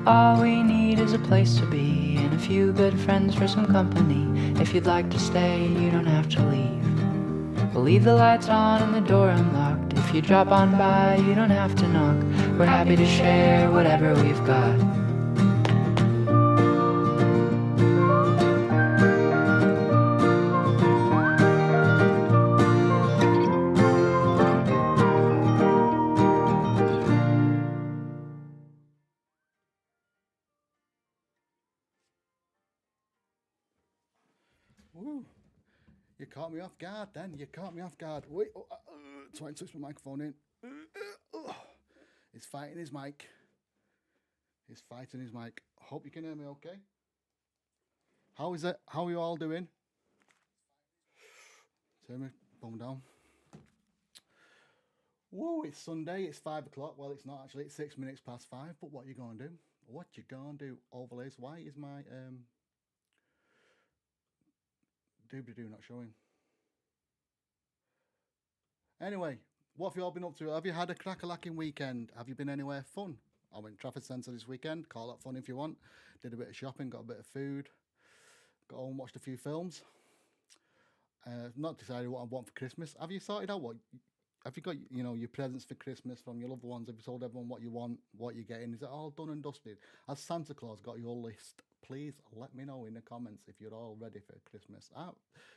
All we need is a place to be and a few good friends for some company. If you'd like to stay, you don't have to leave. We'll leave the lights on and the door unlocked. If you drop on by, you don't have to knock. We're happy to share whatever we've got. Woo. You caught me off guard then. You caught me off guard. Wait, trying to touch my microphone in. He's fighting his mic. He's fighting his mic. Hope you can hear me okay. How is it? How are you all doing? Turn my phone down. Whoa, it's Sunday. It's 5 o'clock. Well, it's not actually. It's 6 minutes past 5. But what you going to do? What you going to do? Overlays. Why is my doobly-doo not showing? Anyway, what have you all been up to? Have you had a crack-a-lacking weekend? Have you been anywhere fun? I went to Trafford Centre this weekend. Call that fun if you want. Did a bit of shopping, got a bit of food. Got home, watched a few films. Not decided what I want for Christmas. Have you sorted out what? Have you got, you know, your presents for Christmas from your loved ones? Have you told everyone what you want, what you're getting? Is it all done and dusted? Has Santa Claus got your list? Please let me know in the comments if you're all ready for Christmas.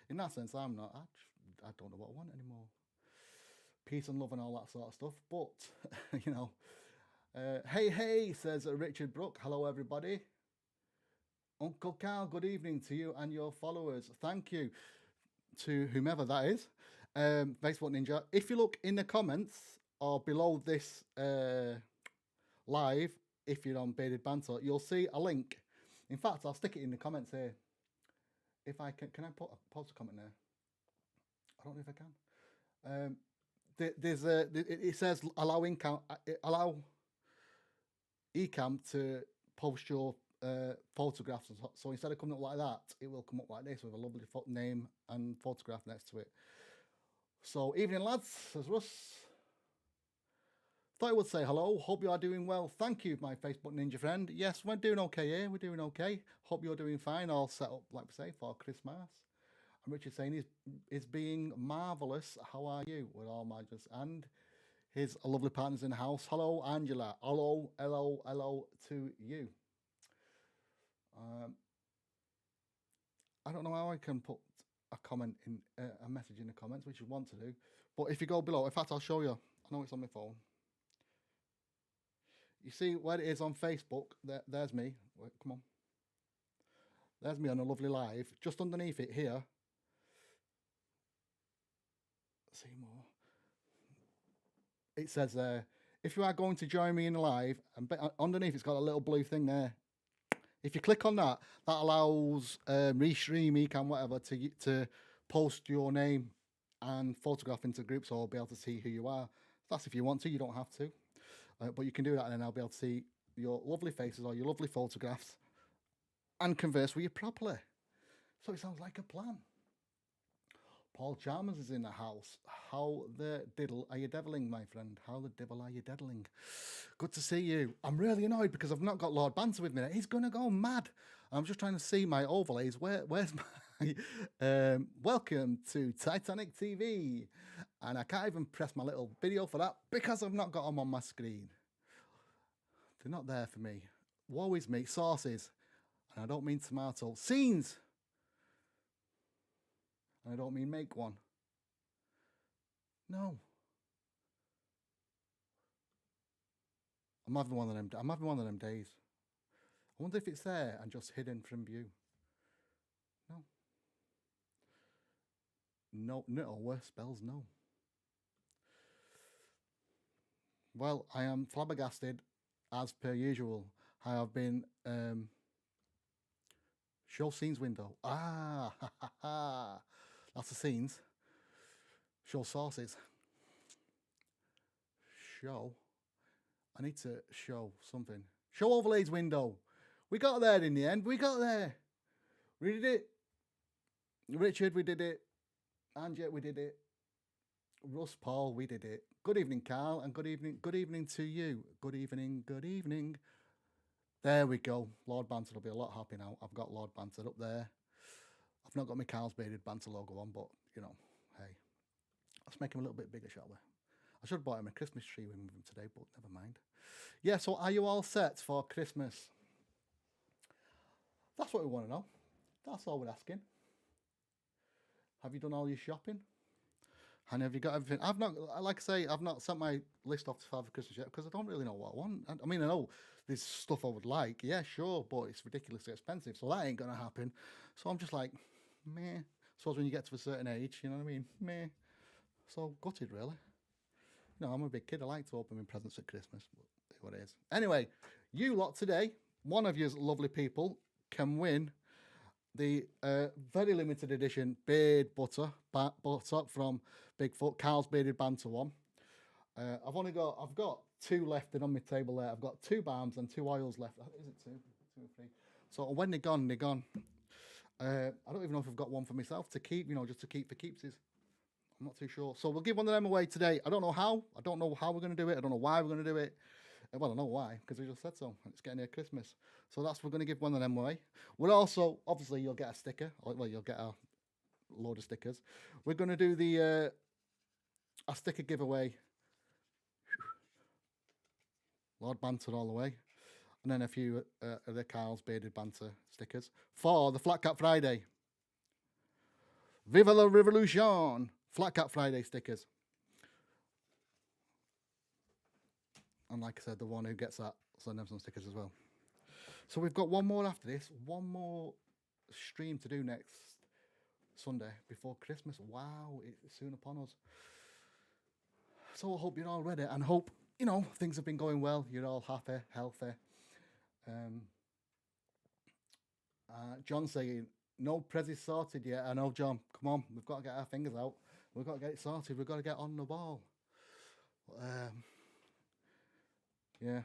In that sense, I'm not. I don't know what I want anymore. Peace and love and all that sort of stuff. But, you know, hey, says Richard Brook. Hello, everybody. Uncle Carl, good evening to you and your followers. Thank you to whomever that is. Facebook Ninja. If you look in the comments or below this live, if you're on Bearded Banter, you'll see a link. In fact, I'll stick it in the comments here. If I can I post a comment there? I don't know if I can. It says allow ecamm to post your photographs. So instead of coming up like that, it will come up like this with a lovely name and photograph next to it. So evening, lads, says Russ. Thought I would say hello. Hope you are doing well. Thank you, my Facebook Ninja friend. Yes, we're doing okay here. We're doing okay. Hope you're doing fine. All set up, like we say, for Christmas. And Richard saying is being marvellous. How are you? With all my just and his lovely partners in the house. Hello, Angela. Hello to you. I don't know how I can put a comment in a message in the comments, which you want to do. But if you go below, in fact, I'll show you. I know it's on my phone. You see where it is on Facebook? There's me. Wait, come on. There's me on a lovely live. Just underneath it here. See more. It says if you are going to join me in the live, and underneath it's got a little blue thing there. If you click on that, that allows Restream, ecamm, whatever, to post your name and photograph into groups, so I'll be able to see who you are. That's if you want to. You don't have to. But you can do that, and then I'll be able to see your lovely faces or your lovely photographs and converse with you properly. So it sounds like a plan. Paul Chalmers is in the house. How the diddle are you deviling, my friend? How the devil are you deviling? Good to see you. I'm really annoyed because I've not got Lord Banter with me. He's going to go mad. I'm just trying to see my overlays. Where's my... welcome to Titanic TV. And I can't even press my little video for that because I've not got them on my screen. They're not there for me. Woe is me. Sauces. And I don't mean tomato. Scenes. And I don't mean make one. No. I'm having one of them days. I wonder if it's there and just hidden from view. No, worse spells no. Well, I am flabbergasted as per usual. I have been show scenes window. That's the scenes. Show sources. Show. I need to show something. Show overlays window. We got there in the end. We got there. We did it. Richard, we did it. Angie, we did it. Russ, Paul, we did it. Good evening, Carl, and good evening to you. Good evening. There we go. Lord Banter will be a lot happy now. I've got Lord Banter up there. I've not got my Carl's Bearded Banter logo on, but, you know, hey. Let's make him a little bit bigger, shall we? I should have bought him a Christmas tree with him today, but never mind. Yeah, so are you all set for Christmas? That's what we want to know. That's all we're asking. Have you done all your shopping? And have you got everything? I've not, like I say, I've not sent my list off to Father Christmas yet because I don't really know what I want. I mean, I know there's stuff I would like, yeah, sure, but it's ridiculously expensive, so that ain't gonna happen. So I'm just like, meh. So when you get to a certain age, you know what I mean? Meh. So gutted, really. No, I'm a big kid. I like to open my presents at Christmas, but what it is. Anyway, you lot today, one of you lovely people can win the very limited edition beard butter from Bigfoot, Carl's Bearded Banter one. I've got 2 left on my table there. I've got 2 balms and 2 oils left. Is it 2? 2 or 3. So when they're gone, they're gone. I don't even know if I've got one for myself to keep, just to keep for keepsies. I'm not too sure. So we'll give one of them away today. I don't know how. I don't know how we're going to do it. I don't know why we're going to do it. Well, I know why, because we just said so. It's getting near Christmas. So we're going to give one of them away. We'll also, obviously, you'll get a sticker. Well, you'll get a load of stickers. We're going to do a sticker giveaway. Lord Banter all the way. And then a few of the Carl's Bearded Banter stickers for the Flat Cap Friday. Viva la Revolution! Flat Cap Friday stickers. And like I said, the one who gets that, send them some stickers as well. So we've got one more after this. One more stream to do next Sunday before Christmas. Wow, it's soon upon us. So I hope you're all ready and hope, things have been going well. You're all happy, healthy. John saying, no prezzies sorted yet. I know, John. Come on, we've got to get our fingers out. We've got to get it sorted. We've got to get on the ball. Yeah.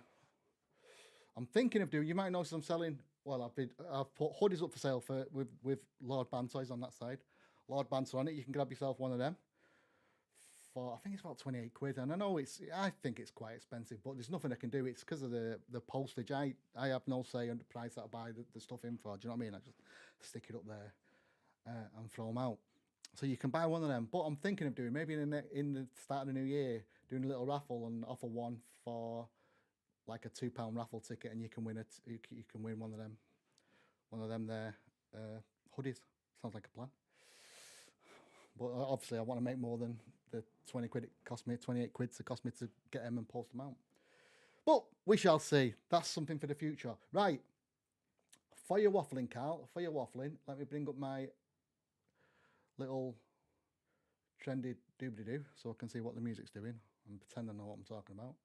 I'm thinking of doing. You might notice I'm selling. Well, I've put hoodies up for sale with Lord Banter's on that side. Lord Banter on it. You can grab yourself one of them. I think it's about 28 quid, and I think it's quite expensive, but there's nothing I can do. It's because of the postage. I have no say on the price that I buy the stuff in for. Do you know what I mean? I just stick it up there and throw them out. So you can buy one of them. But I'm thinking of doing maybe in the start of the new year, doing a little raffle and offer one for like a £2 raffle ticket, and you can win you can win one of them there hoodies. Sounds like a plan. But obviously, I want to make more than the 20 quid it cost me, 28 quid to cost me to get them and post them out. But we shall see. That's something for the future. Right. For your waffling, Carl, let me bring up my little trendy doobly-doo so I can see what the music's doing and pretend I know what I'm talking about.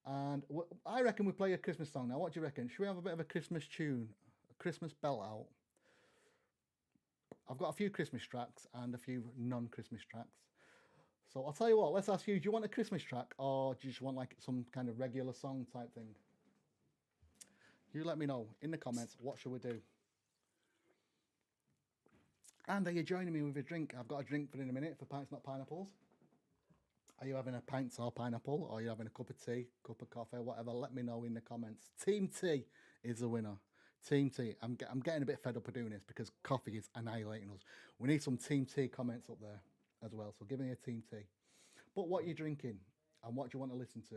And I reckon we play a Christmas song now. What do you reckon? Should we have a bit of a Christmas tune, a Christmas belt out? I've got a few Christmas tracks and a few non-Christmas tracks. So I'll tell you what, let's ask you, do you want a Christmas track or do you just want like some kind of regular song type thing? You let me know in the comments, what should we do? And are you joining me with a drink? I've got a drink for in a minute for pints, not pineapples. Are you having a pint or pineapple, or are you having a cup of tea, cup of coffee, whatever? Let me know in the comments. Team T is the winner. Team T. I'm getting a bit fed up of doing this because coffee is annihilating us. We need some Team T comments up there as well. So give me a Team T. But what are you drinking, and what do you want to listen to?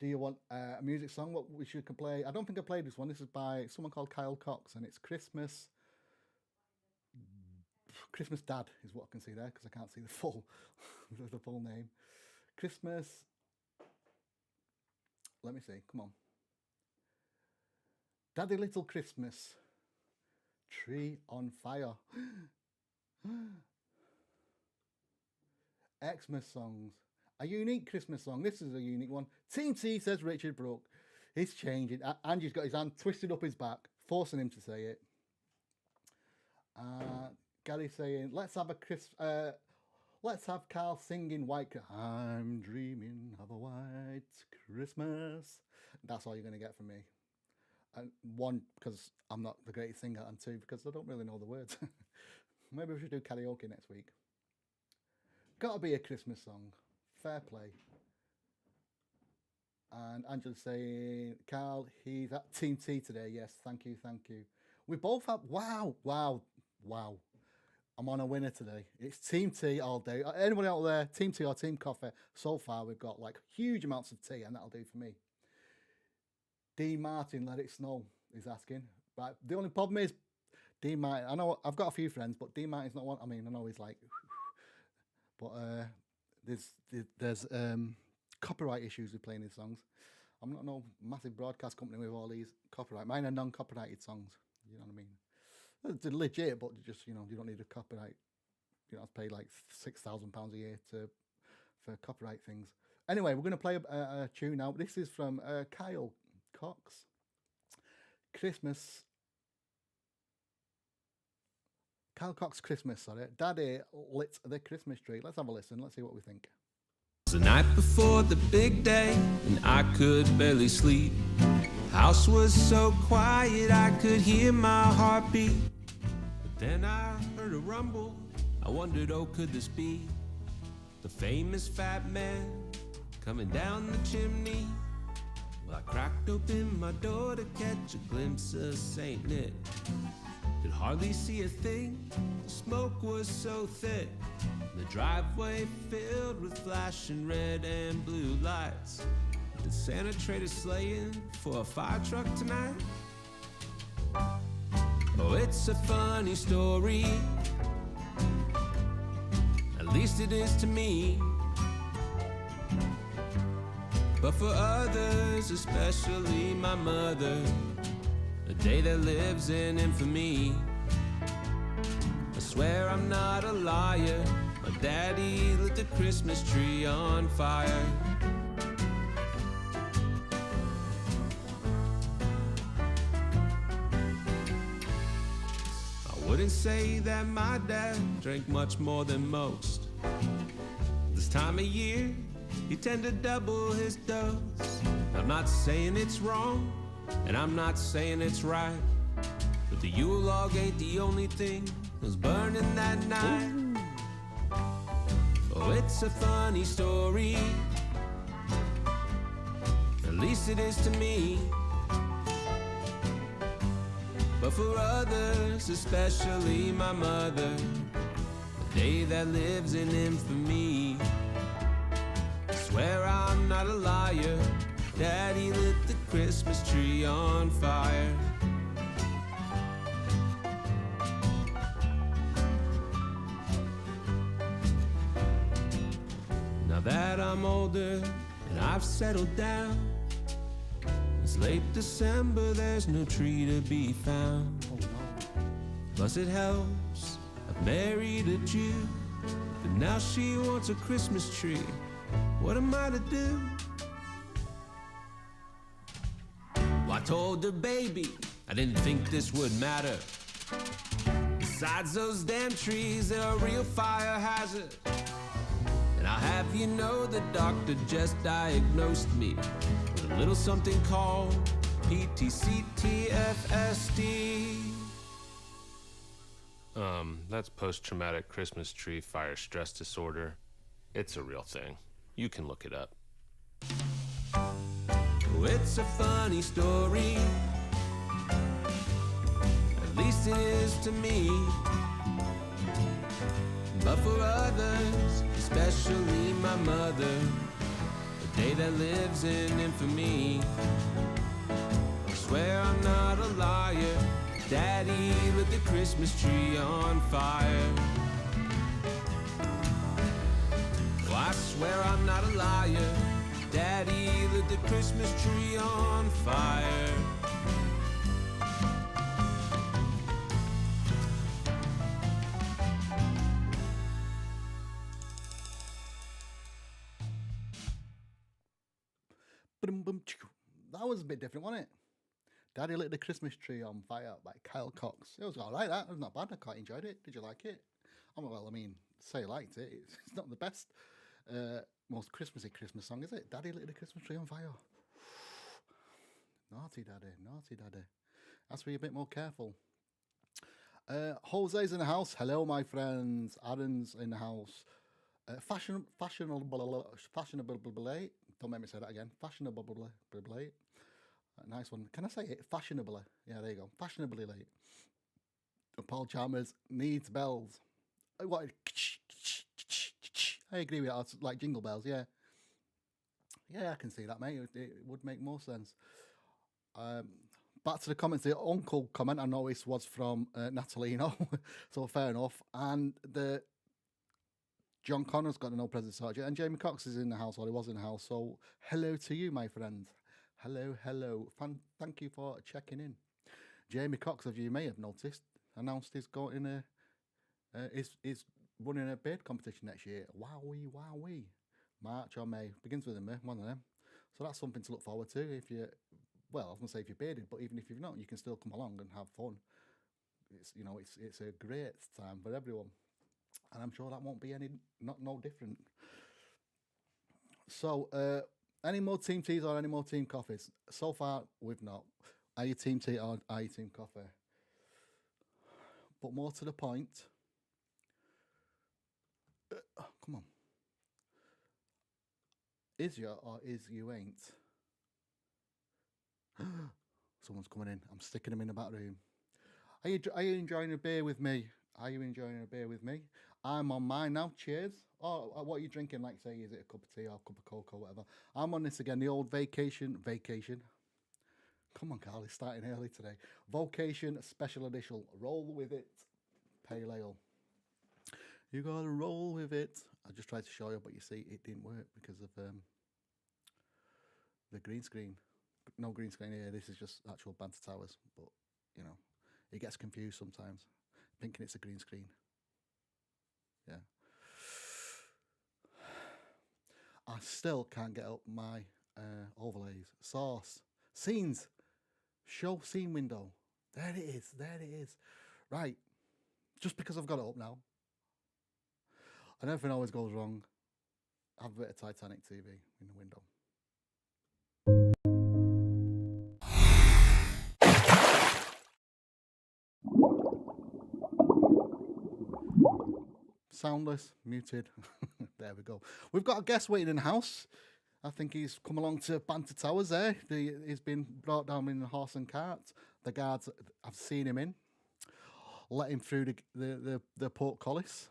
Do you want a music song? What we should play? I don't think I played this one. This is by someone called Kyle Cox, and it's Christmas Dad is what I can see there because I can't see the full name. Christmas. Let me see. Come on. Daddy Little Christmas Tree on Fire. Xmas songs. A unique Christmas song. This is a unique one. Team T, says Richard Brooke. He's changing. Angie's got his hand twisted up his back, forcing him to say it. Gary saying, let's have Carl singing White. I'm dreaming of a white Christmas. That's all you're going to get from me. And one, because I'm not the greatest singer, and two, because I don't really know the words. Maybe we should do karaoke next week. Gotta be a Christmas song. Fair play. And Angela's saying, Carl, he's at Team T today. Yes, thank you, thank you. We both have, wow, wow, wow. I'm on a winner today. It's Team Tea all day. Anybody out there, Team Tea or Team Coffee? So far, we've got like huge amounts of tea, and that'll do for me. D. Martin, let it snow, is asking. But the only problem is, D. Martin, I know I've got a few friends, but D. Martin's not one. I mean, I know he's like, but there's copyright issues with playing his songs. I'm not no massive broadcast company with all these copyright. Mine are non-copyrighted songs. You know what I mean? It's legit, but just you don't need a copyright. You don't have to pay like £6,000 a year for copyright things. Anyway, we're going to play a tune now. This is from Kyle Cox. Christmas. Kyle Cox Christmas, sorry. Daddy lit the Christmas tree. Let's have a listen. Let's see what we think. It was the night before the big day, and I could barely sleep. House was so quiet I could hear my heartbeat. But then I heard a rumble. I wondered, oh, could this be the famous fat man coming down the chimney? Well, I cracked open my door to catch a glimpse of Saint Nick. Could hardly see a thing, the smoke was so thick. The driveway filled with flashing red and blue lights. Did Santa trade a sleighing for a fire truck tonight? Oh, it's a funny story. At least it is to me. But for others, especially my mother, a day that lives in infamy. I swear I'm not a liar. My daddy lit the Christmas tree on fire. I wouldn't say that my dad drank much more than most. This time of year, he tended to double his dose. I'm not saying it's wrong, and I'm not saying it's right, but the Yule log ain't the only thing that was burning that night. Oh, it's a funny story. At least it is to me. But for others, especially my mother, a day that lives in infamy. I swear I'm not a liar. Daddy lit the Christmas tree on fire. Now that I'm older and I've settled down, it's late December, there's no tree to be found. Plus it helps, I've married a Jew, but now she wants a Christmas tree. What am I to do? Well, I told her, baby, I didn't think this would matter. Besides those damn trees, they're a real fire hazard. And I'll have you know the doctor just diagnosed me with a little something called PTCTFSD. That's post-traumatic Christmas tree fire stress disorder. It's a real thing. You can look it up. Oh, it's a funny story. At least it is to me. But for others, especially my mother, a day that lives in infamy. I swear I'm not a liar. Daddy lit the Christmas tree on fire. Oh, I swear I'm not a liar. Daddy lit the Christmas tree on fire. That was a bit different, wasn't it? Daddy lit the Christmas tree on fire by Kyle Cox. It was all right. That was not bad. I quite enjoyed it. Did you like it? Well, I mean, say I liked it. It's not the best, most Christmassy Christmas song, is it? Daddy lit the Christmas tree on fire. Naughty daddy, naughty daddy. Has to be a bit more careful. Jose's in the house. Hello, my friends. Aaron's in the house. Fashionable. Don't make me say that again. Fashionably late. Nice one. Can I say it? Fashionably. Yeah, there you go. Fashionably late. Paul Chalmers needs bells. What? I agree with that. It's like jingle bells. Yeah. Yeah, I can see that, mate. It would make more sense. Back to the comments. The uncle comment I noticed was from Natalino, so fair enough. And the John Connor's got no present sergeant, and Jamie Cox is in the house, or he was in the house. So hello to you, my friend. Hello. Thank you for checking in. Jamie Cox, as you may have noticed, announced he's going is running a beard competition next year. Wowee. March or May, begins with a M, one of them. So that's something to look forward to. If you, well, I was gonna say if you're bearded, but even if you're not, you can still come along and have fun. It's a great time for everyone, and I'm sure that won't be no different. So, any more team teas or any more team coffees? So far, we've not. Are you team tea or are you team coffee? But more to the point, come on. Is you or is you ain't? Someone's coming in. I'm sticking them in the back room. Are you enjoying a beer with me? Are you enjoying a beer with me? I'm on mine now. Cheers. Oh, what are you drinking? Like, say, is it a cup of tea or a cup of Coke or whatever? I'm on this again. The old vacation. Come on, Carl. It's starting early today. Vocation Special Edition. Roll with it. Pale ale. You gotta roll with it. I just tried to show you, but you see, it didn't work because of the green screen. No green screen here. This is just actual Banter Towers, but you know, it gets confused sometimes, thinking it's a green screen. Yeah. I still can't get up my overlays. Source. Scenes. Show scene window. There it is. Right. Just because I've got it up now. And everything always goes wrong. I have a bit of Titanic TV in the window. Soundless, muted. There we go. We've got a guest waiting in the house. I think he's come along to Banter Towers there. He's been brought down in a horse and cart. The guards, I've seen him in. Let him through the portcullis.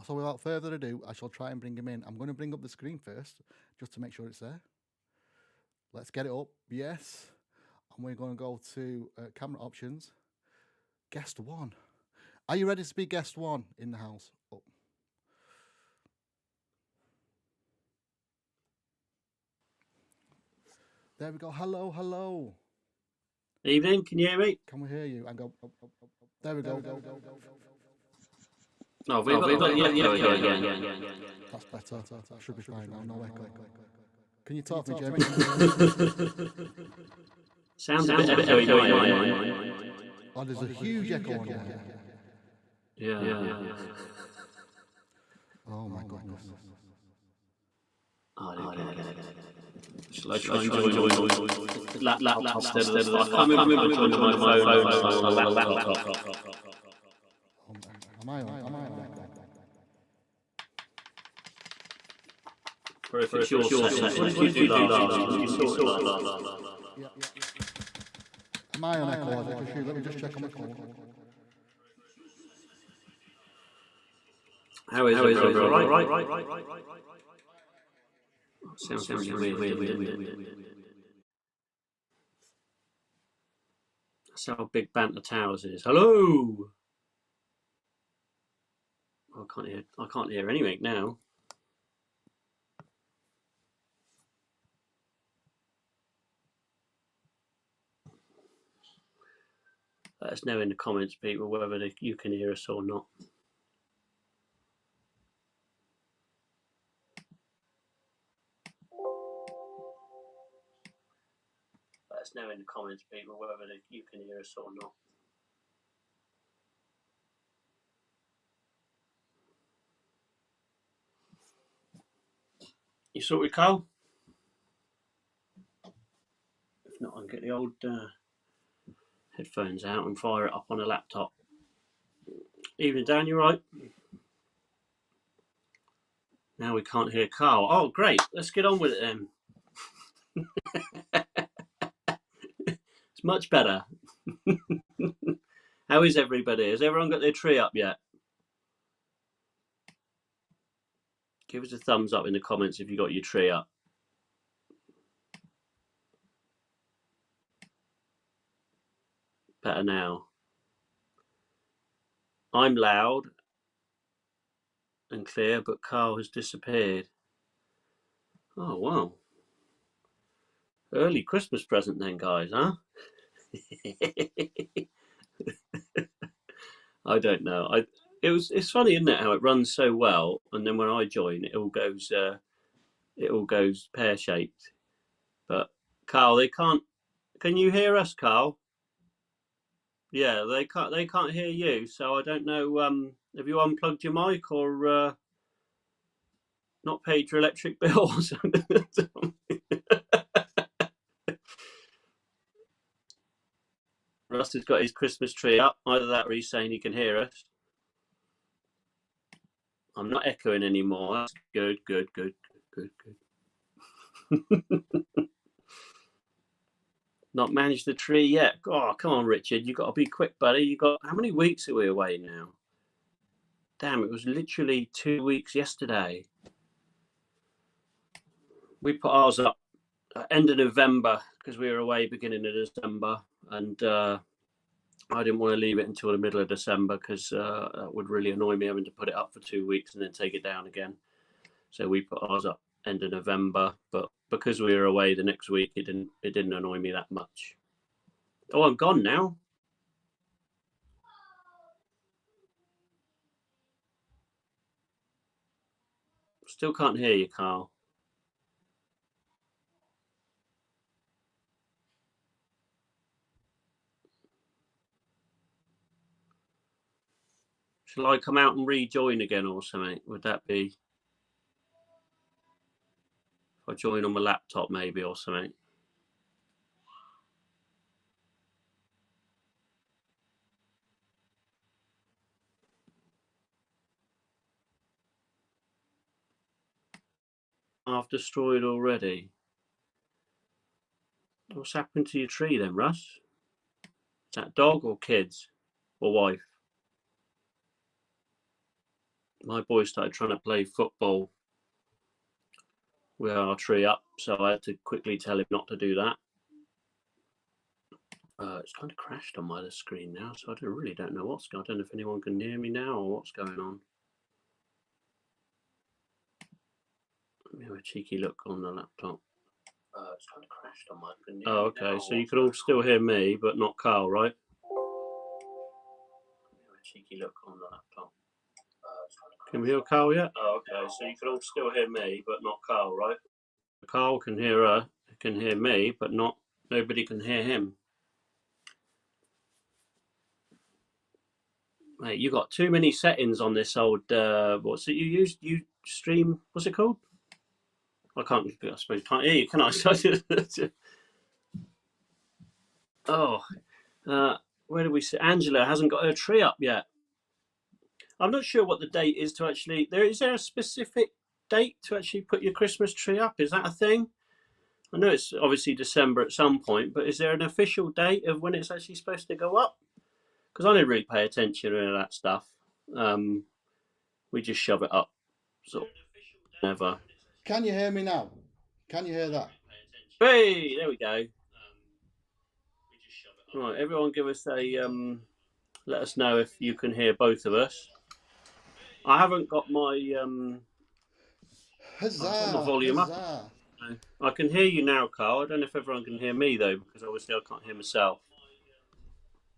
So without further ado, I shall try and bring him in. I'm going to bring up the screen first, just to make sure it's there. Let's get it up. Yes. And we're going to go to camera options. Guest one. Are you ready to be guest one in the house? Oh. There we go. Hello. Evening, can you hear me? Can we hear you? And go. There we go. No, we've got the echo again. That's better. That should be fine now. No echo. Can you talk to me, Jamie? Sounds a bit echoey. Oh, there's a huge echo on there. Yeah. Oh my goodness. Shall I try and join laptop instead of I can't remember joining my phone. Laptop. Am I on? For a short session. What did you do last? You saw it last. Yeah. Am I on echo? Let me just check on my call. How is it? All right. Sounds weird. That's how big Banter Towers is. Hello. I can't hear anything now. Let us know in the comments, people, whether you can hear us or not. Let us know in the comments, people, whether you can hear us or not. You sorted, Carl? If not, I'll get the old headphones out and fire it up on a laptop. Evening, Dan, you right? Now we can't hear Carl. Oh, great. Let's get on with it then. It's much better. How is everybody? Has everyone got their tree up yet? Give us a thumbs up in the comments if you got your tree up. Better now. I'm loud and clear, but Carl has disappeared. Oh, wow. Early Christmas present then, guys, huh? I don't know. It's funny, isn't it, how it runs so well, and then when I join, it all goes pear shaped. But Carl, they can't. Can you hear us, Carl? Yeah, they can't hear you. So I don't know. Have you unplugged your mic or not paid your electric bills? Russ has got his Christmas tree up. Either that or he's saying he can hear us. I'm not echoing anymore. That's good. Not managed the tree yet. Oh, come on, Richard. You've got to be quick, buddy. How many weeks are we away now? Damn, it was literally 2 weeks yesterday. We put ours up end of November because we were away beginning of December, and I didn't want to leave it until the middle of December because that would really annoy me having to put it up for 2 weeks and then take it down again. So we put ours up end of November, but because we were away the next week, it didn't annoy me that much. Oh, I'm gone now. Still can't hear you, Carl. Shall I come out and rejoin again or something? Would that be... If I join on my laptop maybe or something? I've destroyed already. What's happened to your tree then, Russ? Is that dog or kids or wife? My boy started trying to play football with our tree up, so I had to quickly tell him not to do that. It's kind of crashed on my other screen now, so I really don't know what's going on. I don't know if anyone can hear me now or what's going on. Let me have a cheeky look on the laptop. It's kind of crashed on my screen. Oh, okay, so you can all still hear me, but not Carl, right? Let me have a cheeky look on the laptop. Can we hear Carl yet? Oh, okay, so you can all still hear me, but not Carl, right? Carl can hear me, but nobody can hear him. Mate, you got too many settings on this old. What's it you use? You stream? What's it called? I suppose I can't hear you, can I? Where do we see? Angela hasn't got her tree up yet. I'm not sure what the date is to actually. Is there a specific date to actually put your Christmas tree up? Is that a thing? I know it's obviously December at some point, but is there an official date of when it's actually supposed to go up? Because I didn't really pay attention to that stuff. We just shove it up. So never. Can you hear me now? Can you hear that? Hey, there we go. Right, everyone give us a let us know if you can hear both of us. I haven't got my Huzzah, volume huzzah. up. I can hear you now, Carl. I don't know if everyone can hear me though, because obviously I can't hear myself.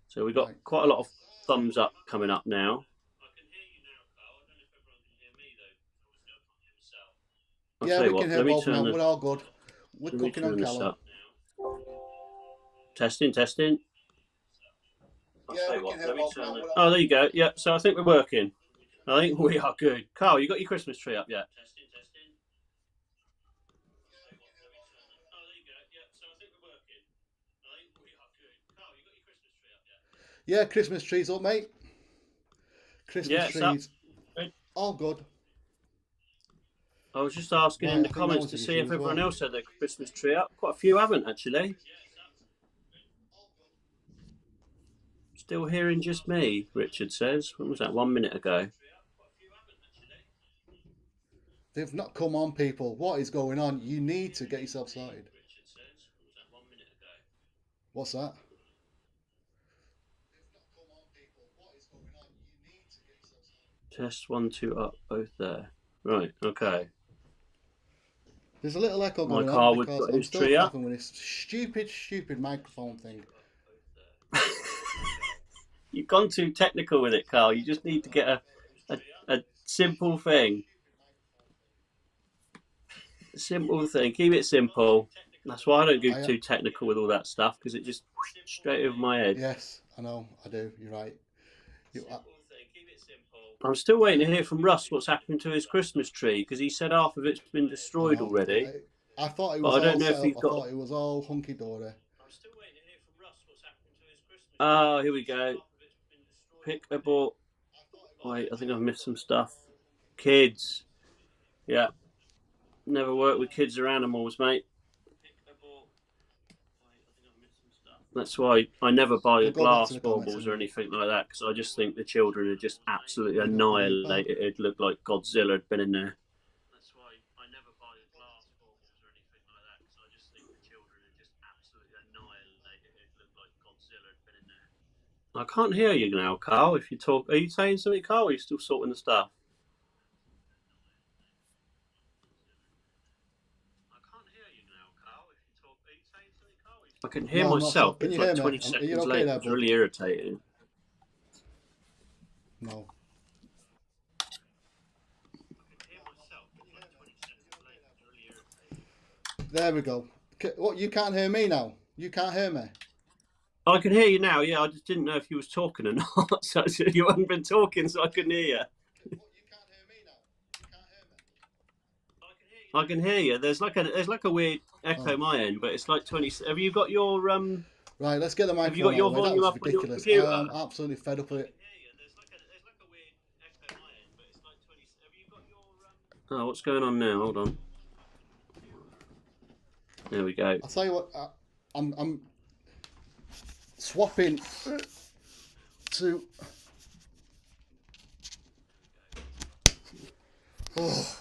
So we've got quite a lot of thumbs up coming up now. Yeah, we can hear both now. We're all good. We're cooking on Callum. Testing. Yeah, we can hear both now. Oh, there you go. Yeah, so I think we're working. I think we are good. Carl, you got your Christmas tree up yet? Yeah, Christmas trees up, mate. Christmas trees. Up. All good. I was just asking Right, in I the think that comments was to the see issue if as everyone well. else had their Christmas tree up. Quite a few haven't, actually. Still hearing just me, Richard says. When was that? 1 minute ago. They've not come on, people. What is going on? You need to get yourself sorted. What's that? Test 1, 2 up, both there. Right, okay. There's a little echo My going on Carwood's because got I'm his still tree up. coughing with this stupid microphone thing. You've gone too technical with it, Carl. You just need to get a simple thing. A simple thing. Keep it simple. That's why I don't go too technical with all that stuff, because it just straight over my head. Yes, I know. I do. You're right. I'm still waiting to hear from Russ what's happened to his Christmas tree, because he said half of it's been destroyed already. I thought it But was I don't all know if set he's up. I got. thought it was all hunky dory. Oh, here we go. Pick a ball. Wait, I think I've missed some stuff. Kids. Yeah. Never worked with kids or animals, mate. That's why I never buy We'll go back to glass the comments baubles in a or minute. anything like that, because I just think the children are just absolutely You don't need annihilated. It looked like Godzilla had been in there. That's why I never buy glass baubles or anything like that, because I just think the children are just absolutely annihilated. It looked like Godzilla had been in there. I can't hear you now, Carl. If you talk, are you saying something, Carl? Or are you still sorting the stuff? I can hear No, I'm not. myself, but Can it's you hear like me? 20 Are you seconds okay later. there, It's bud? really irritating. No. There we go. What? You can't hear me now? You can't hear me? I can hear you now. Yeah, I just didn't know if you was talking or not. So you hadn't been talking, so I couldn't hear you. I can hear you. There's like a weird echo my end, but it's like 20. Have you got your Right, let's get the Have you microphone got your out of the way. That volume was up on your ridiculous. computer? I'm absolutely fed up with it. Oh, what's going on now? Hold on. There we go. I'll tell you what. I'm swapping to. Oh.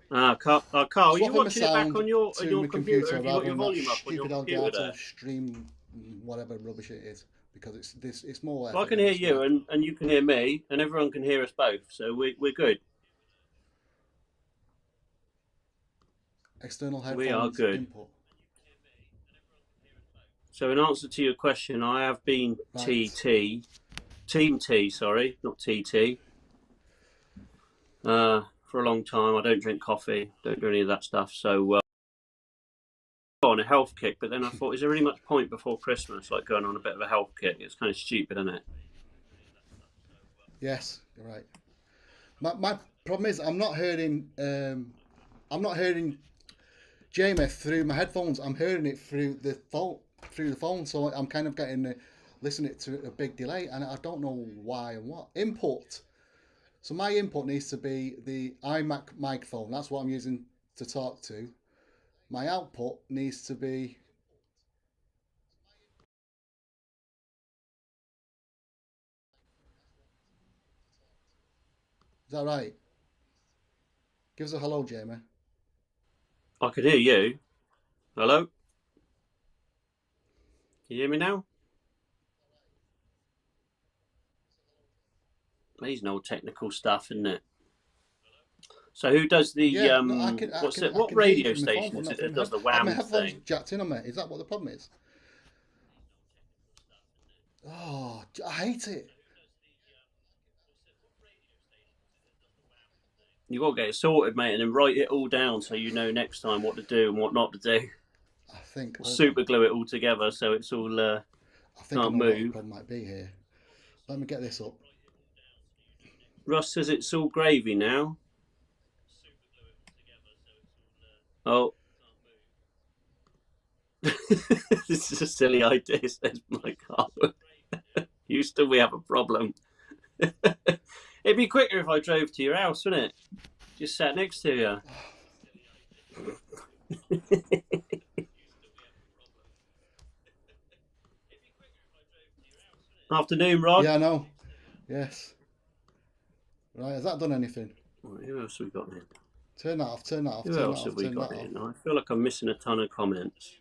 Carl, are you watching it back on your computer Have you got your volume up on your stupid computer there? stream, whatever rubbish it is, because it's more. Well, I can hear you, and you can hear me, and everyone can hear us both, so we're good. External headphones. We are good. Input. So in answer to your question, I have been Team T, sorry, not TT. For a long time, I don't drink coffee, don't do any of that stuff. So on a health kick, but then I thought, is there really much point before Christmas, like going on a bit of a health kick? It's kind of stupid, isn't it? Yes, you're right. My problem is I'm not hearing Jamie through my headphones. I'm hearing it through the phone. So I'm kind of getting listening to a big delay, and I don't know why and what. Input. So my input needs to be the iMac microphone. That's what I'm using to talk to. My output needs to be. Is that right? Give us a hello, Jamie. I can hear you. Hello? Can you hear me now? These no technical stuff, isn't it? So who does the what radio station is it that does the wham thing? Jacked in on me. Is that what the problem is? Oh, I hate it. You got to get it sorted, mate, and then write it all down so you know next time what to do and what not to do. I think super glue it all together so it's all I think can't I know move. what the problem might be here. Let me get this up. Russ says it's all gravy now. Oh. This is a silly idea, says Mike Harwood. Houston, we have a problem. It'd be quicker if I drove to your house, wouldn't it? Just sat next to you. Afternoon, Rod. Yeah, I know. Yes. Right, has that done anything? Right, who else have we got in? Turn that off, turn that off, Who turn else that have off, we turn got that off. in? I feel like I'm missing a ton of comments.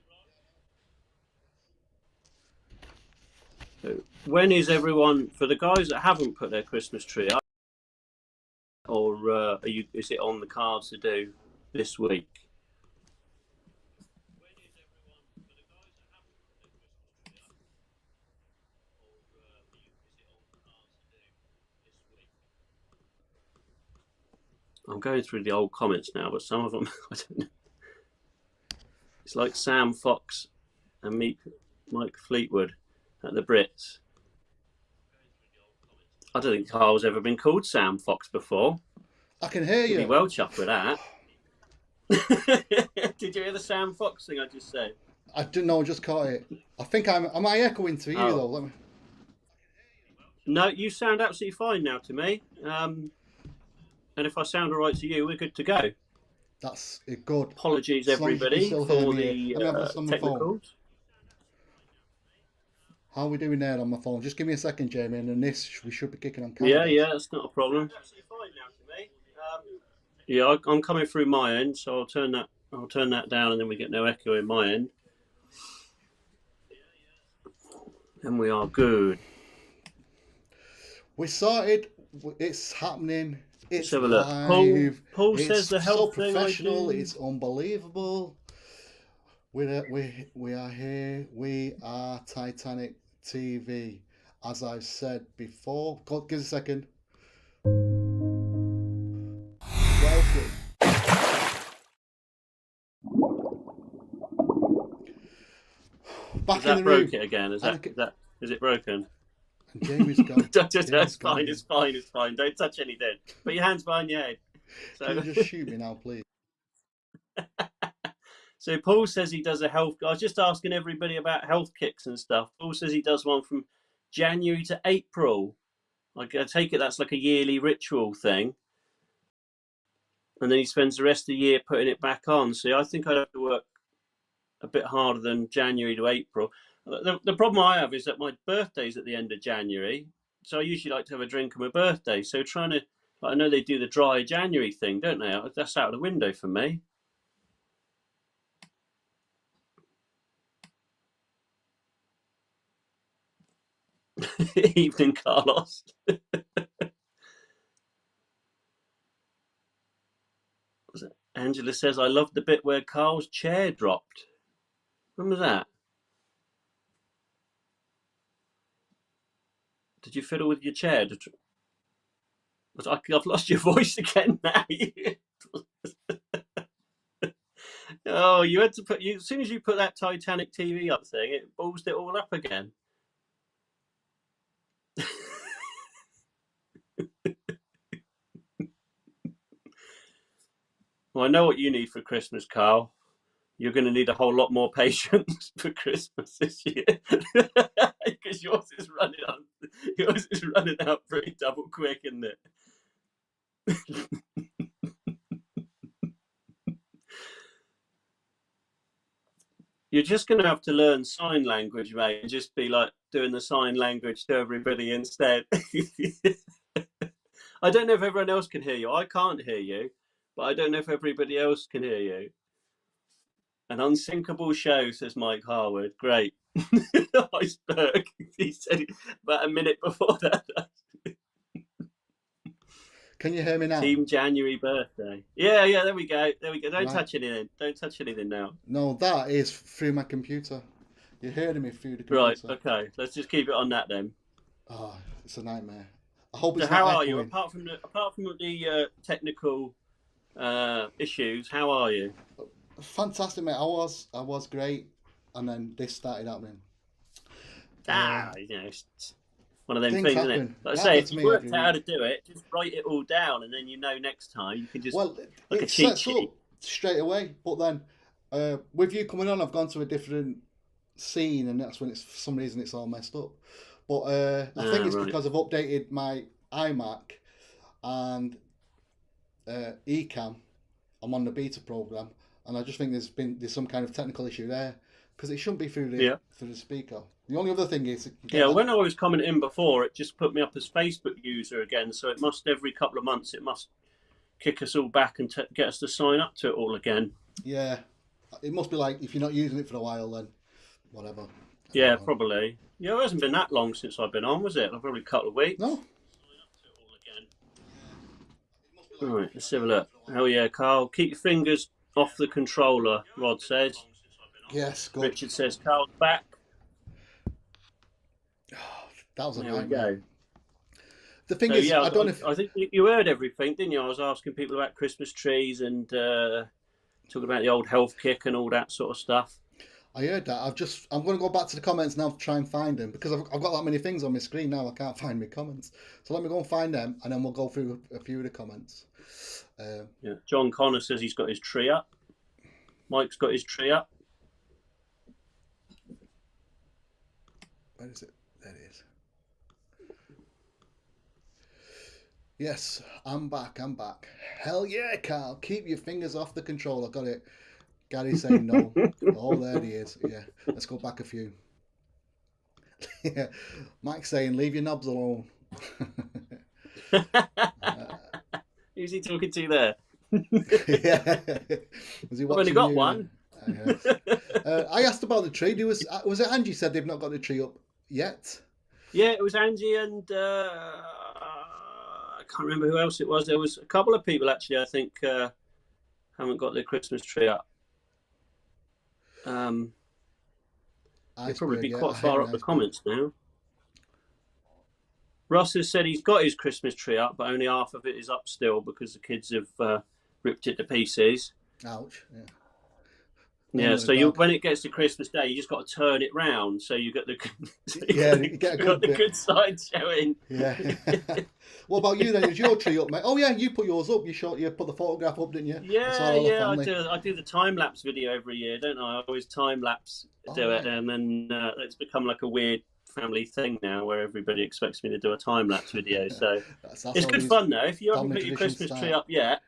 So when is everyone, for the guys that haven't put their Christmas tree up, or is it on the cards to do this week? I'm going through the old comments now, but some of them, I don't know. It's like Sam Fox and Mike Fleetwood at the Brits. I don't think Carl's ever been called Sam Fox before. I can hear He'd be you. well chuffed with that. Did you hear the Sam Fox thing I just said? I didn't know, I just caught it. I think am I echoing to you though? Let me... No, you sound absolutely fine now to me. And if I sound all right to you, we're good to go. That's good. Apologies, As long as you can everybody, still for hear me. the Let me have this on my phone. technicals. How are we doing there on my phone? Just give me a second, Jamie, and then we should be kicking on camera. Yeah, that's not a problem. Absolutely fine now to me. Yeah, I'm coming through my end, so I'll turn that down, and then we get no echo in my end. And we are good. We started. It's happening. It's Let's have a look. live. Paul it's says the health so thing professional. I do. It's unbelievable. We are here. We are Titanic TV. As I've said before. God, give us a second. Welcome. Back Is that in the broke room. it again? Is it broken? And Jamie's gone. It's fine. Don't touch anything. Put your hands behind your head. So, Can you just shoot me now, please? So Paul says he does a health. I was just asking everybody about health kicks and stuff. Paul says he does one from January to April. I take it that's like a yearly ritual thing. And then he spends the rest of the year putting it back on. So I think I'd have to work a bit harder than January to April. The problem I have is that my birthday's at the end of January. So I usually like to have a drink on my birthday. So I know they do the dry January thing, don't they? That's out of the window for me. Evening, Carlos. Angela says, I love the bit where Carl's chair dropped. When was that? Did you fiddle with your chair? I've lost your voice again now. Oh, you had to as soon as you put that Titanic TV up thing, it ballsed it all up again. Well, I know what you need for Christmas, Carl. You're going to need a whole lot more patience for Christmas this year because yours is running out pretty double quick, isn't it? You're just going to have to learn sign language, mate, and just be like doing the sign language to everybody instead. I don't know if everyone else can hear you. I can't hear you, but I don't know if everybody else can hear you. An unsinkable show, says Mike Harwood. Great. Iceberg. He said it about a minute before that. Can you hear me now? Team January birthday. Yeah, there we go. Don't touch anything. Don't touch anything now. No, that is through my computer. You're hearing me through the computer. Right, okay. Let's just keep it on that then. Oh, it's a nightmare. I hope it's so how not are echoing. you? Apart from the technical issues, how are you? Fantastic, mate. I was great, and then this started happening. It's one of them things, happen. isn't it? Like I say, if you worked out how to do it, just write it all down, and then next time you can just like a cheat sheet. Straight away. But then, with you coming on, I've gone to a different scene, and that's when for some reason it's all messed up. But I think it's because I've updated my iMac, and ecamm. I'm on the beta program, and I just think there's some kind of technical issue there because it shouldn't be through the speaker. The only other thing is when I was commenting before, it just put me up as Facebook user again. So it must every couple of months it must kick us all back and get us to sign up to it all again. Yeah, it must be like if you're not using it for a while, then whatever. Yeah, probably. Yeah, it hasn't been that long since I've been on, was it? Probably a couple of weeks. No. All right, let's have a look. Oh yeah, Carl, keep your fingers off the controller, Rod says. Yes, good. Richard says Carl's back. That was a There we nightmare. go. The thing is, yeah, I don't know if... I think you heard everything, didn't you? I was asking people about Christmas trees and talking about the old health kick and all that sort of stuff. I heard that. I'm going to go back to the comments now to try and find them because I've got that many things on my screen now. I can't find my comments. So let me go and find them, and then we'll go through a few of the comments. Yeah. John Connor says he's got his tree up. Mike's got his tree up. Where is it? There it is. Yes, I'm back. Hell yeah, Carl. Keep your fingers off the controller. Got it. Gary saying no. Oh, there he is. Yeah, let's go back a few. Yeah, Mike saying leave your knobs alone. Who's he talking to there? Yeah. Was he I've only got one. I asked about the tree. Was it Angie said they've not got the tree up yet? Yeah, it was Angie and I can't remember who else it was. There was a couple of people actually. I think haven't got their Christmas tree up. They'll probably be quite far up the comments now. Ross has said he's got his Christmas tree up, but only half of it is up still because the kids have ripped it to pieces. Ouch! Yeah. Yeah, so when it gets to Christmas Day, you just got to turn it round so you get the you get a good side showing. Yeah. What about you then? Is your tree up, mate? Oh yeah, you put yours up. You put the photograph up, didn't you? Yeah. I do the time lapse video every year, don't I? I always time lapse it, and then it's become like a weird family thing now where everybody expects me to do a time lapse video. So it's good fun though. If you haven't put your Christmas tree up yet,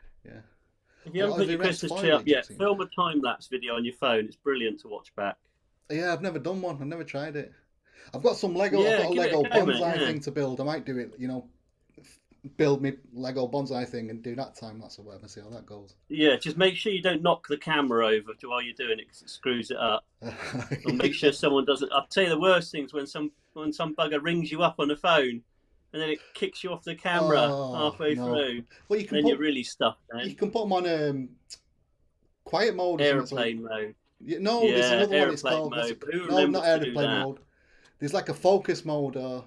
if you haven't put your Christmas tree up yet, film a time lapse video on your phone. It's brilliant to watch back. Yeah, I've never done one. I've never tried it. I've got some Lego. I've got a Lego bonsai thing to build. I might do it. Build me Lego bonsai thing and do that time lapse or whatever. See how that goes. Yeah, just make sure you don't knock the camera over while you're doing it because it screws it up. Or make sure someone doesn't. I'll tell you the worst things when some bugger rings you up on the phone. And then it kicks you off the camera halfway through. Well, you're really stuck. Then you can put them on quiet mode. Airplane mode. No, there's another one. It's called. No, not airplane mode. There's like a focus mode. A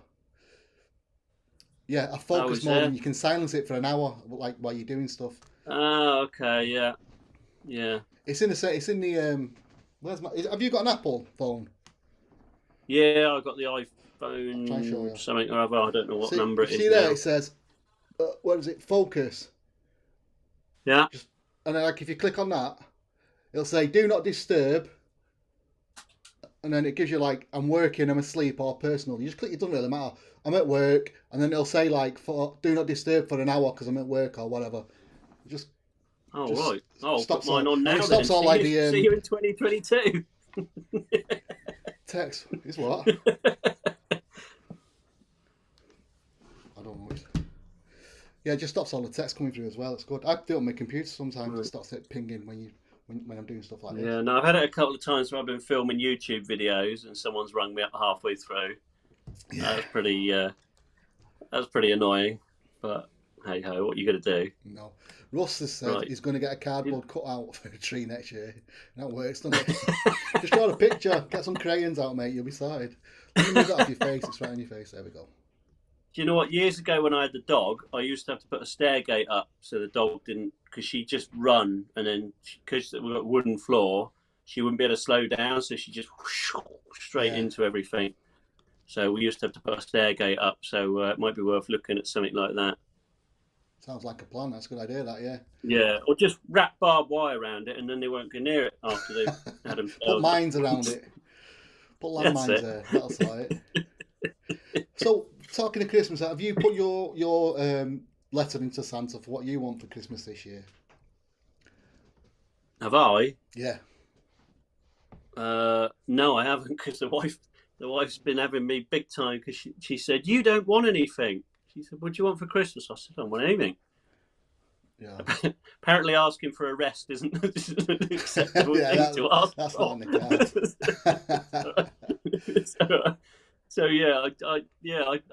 focus mode, and you can silence it for an hour, like while you're doing stuff. Oh, okay, yeah. It's in the. Have you got an Apple phone? Yeah, I've got the iPhone. Something or other. I don't know what number it is. See there, it says, what is it? Focus. Yeah. And then, like, if you click on that, it'll say "Do not disturb," and then it gives you like, "I'm working," "I'm asleep," or "personal." You just click. It doesn't really matter. I'm at work, and then it'll say like, "Do not disturb for an hour" because I'm at work or whatever. Just. Right. I'll put mine on now. Stops all like the. See you in 2022. Text is what? I don't know. Yeah, it just stops all the text coming through as well. It's good. I do it on my computer sometimes. It starts pinging when I'm doing stuff like this. Yeah, no, I've had it a couple of times where I've been filming YouTube videos and someone's rung me up halfway through. Yeah. That was pretty annoying. But hey ho, what are you gonna do? No. Russ has said he's going to get a cardboard cutout for a tree next year. That works, doesn't it? Just draw a picture, get some crayons out, mate. You'll be sorted. Let me move that off your face. It's right on your face. There we go. Do you know what? Years ago when I had the dog, I used to have to put a stair gate up so the dog didn't, because she'd just run, and then because it was a wooden floor, she wouldn't be able to slow down, so she just straight into everything. So we used to have to put a stair gate up. So it might be worth looking at something like that. Sounds like a plan. That's a good idea, that, yeah. Yeah, or just wrap barbed wire around it and then they won't go near it after they've had them. Put mines around it. Put landmines there. That'll sort it. So, talking of Christmas, have you put your letter into Santa for what you want for Christmas this year? Have I? Yeah. No, I haven't, because the wife's been having me big time, because she said, you don't want anything. She said, what do you want for Christmas? I said, I don't want anything. Yeah. Apparently asking for a rest isn't an acceptable thing to ask that's for. not on the card. So yeah,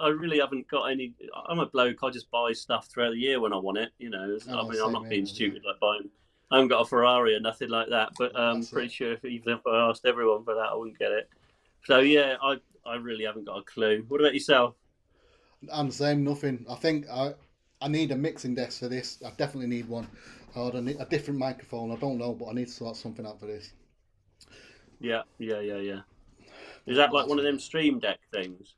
I really haven't got any. I'm a bloke. I just buy stuff throughout the year when I want it. You know, I mean, I'm not being stupid like buying. I haven't got a Ferrari or nothing like that, but I'm pretty sure even if I asked everyone for that, I wouldn't get it. So yeah, I really haven't got a clue. What about yourself? I'm the same. Nothing. I think I need a mixing desk for this. I definitely need one. Or a different microphone. I don't know, but I need to sort something out for this. Yeah. Is that like one of them Stream Deck things?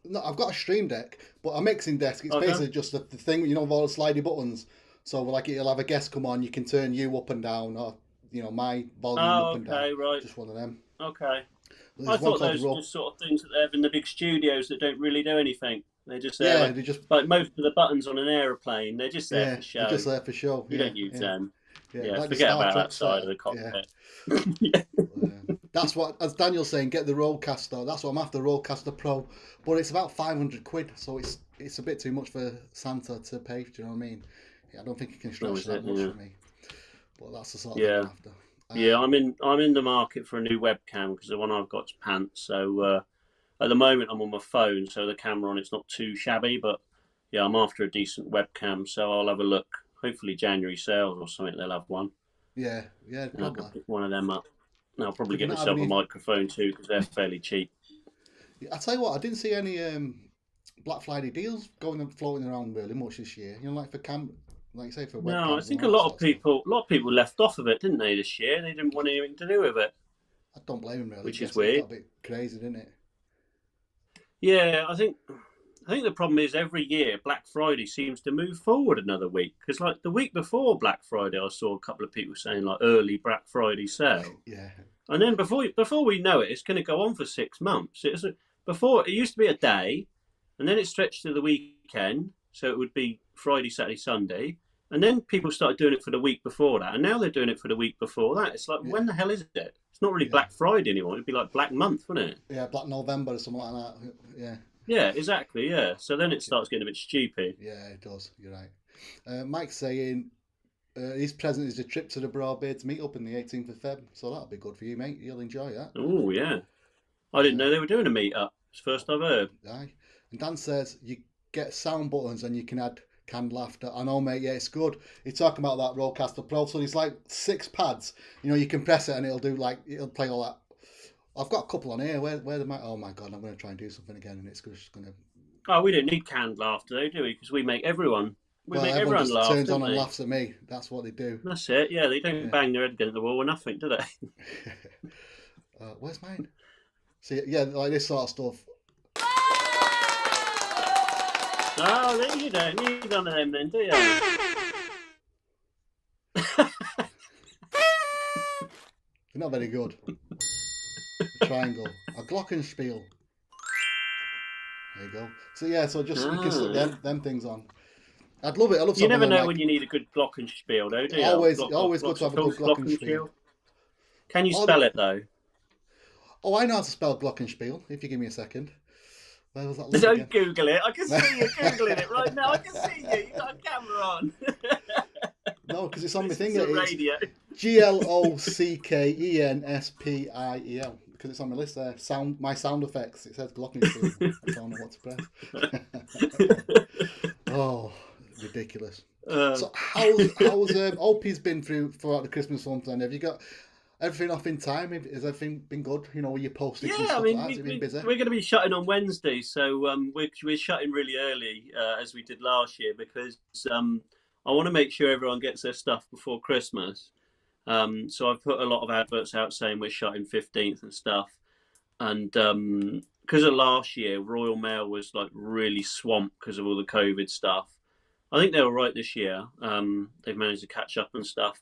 No, I've got a Stream Deck, but a mixing desk. It's basically just the thing, you know, with all the slidey buttons. So like it'll have a guest come on, you can turn you up and down, or you know, my volume up and down. Right. Just one of them. Okay. I thought those were just sort of things that they have in the big studios that don't really do anything. They're just there. Yeah, they just like most of the buttons on an aeroplane. They're just there for show. They're just there for show. You don't use them. Yeah, like forget about that side of the cockpit. Yeah. That's what, as Daniel's saying, get the Rodecaster. That's what I'm after, Rodecaster Pro. But it's about £500, so it's a bit too much for Santa to pay. Do you know what I mean? Yeah, I don't think he can stretch that much for me. But that's the sort of thing I'm after. I'm in the market for a new webcam, because the one I've got is pants. So at the moment I'm on my phone, so the camera on it's not too shabby. But yeah, I'm after a decent webcam, so I'll have a look. Hopefully January sales or something, they'll have one. Yeah, probably. I can pick one of them up. And I'll probably get myself a microphone too, because they're fairly cheap. Yeah, I tell you what, I didn't see any Black Friday deals going and floating around really much this year. You know, like for like you say, for webcams. No, I think a lot of people left off of it, didn't they, this year? They didn't want anything to do with it. I don't blame them really. Which is weird. It got a bit crazy, didn't it? Yeah, I think the problem is every year Black Friday seems to move forward another week, because like the week before Black Friday, I saw a couple of people saying like early Black Friday sale. Yeah. And then before we know it, it's going to go on for 6 months. Before it used to be a day, and then it stretched to the weekend, so it would be Friday, Saturday, Sunday, and then people started doing it for the week before that, and now they're doing it for the week before that. It's like, when the hell is it? It's not really Black Friday anymore. It'd be like Black Month, wouldn't it? Yeah, Black November or something like that. Yeah. Yeah, exactly. Yeah. So then it starts getting a bit stupid. Yeah, it does. You're right. Mike's saying his present is a trip to the Broadbeards meet up on the 18th of Feb. So that'll be good for you, mate. You'll enjoy that. Oh, yeah. I didn't know they were doing a meet up. It's the first I've heard. Aye. And Dan says you get sound buttons and you can add canned laughter. I know, mate. Yeah, it's good. You're talking about that Rodecaster Pro. So it's like 6 pads. You know, you can press it and it'll play all that. I've got a couple on here. Where the mic? Oh my god! I'm going to try and do something again, and it's just going to. Oh, we don't need canned laughter, though, do we? Because we make everyone. Make everyone just laugh. Turns on and laughs at me. That's what they do. That's it. Yeah, they don't bang their head against the wall or nothing, do they? Where's mine? See, yeah, like this sort of stuff. Oh, you don't need none of them then, do you? They're not very good. Triangle. A glockenspiel. There you go. So yeah, so just you can slip them things on. I'd love it. I love. You never know when you need a good glockenspiel, though, do you? Always good to have a good glockenspiel. Can you spell it though? Oh, I know how to spell glockenspiel. If you give me a second. Where was that? Don't Google it. I can see you googling it right now. I can see you. You've got a camera on. No, because it's on my thing. It's radio. GLOCKENSPIEL. Because it's on my list there. My sound effects. It says glockenspiel. I don't know what to press. Oh, ridiculous. So how's Opie's been throughout the Christmas month? Then have you got everything off in time? Has everything been good? You know, were you posting? Yeah, I mean, we're going to be shutting on Wednesday, so we're shutting really early as we did last year, because I want to make sure everyone gets their stuff before Christmas. So I've put a lot of adverts out saying we're shutting 15th and stuff, and because of last year, Royal Mail was like really swamped because of all the COVID stuff. I think they were right this year. They've managed to catch up and stuff,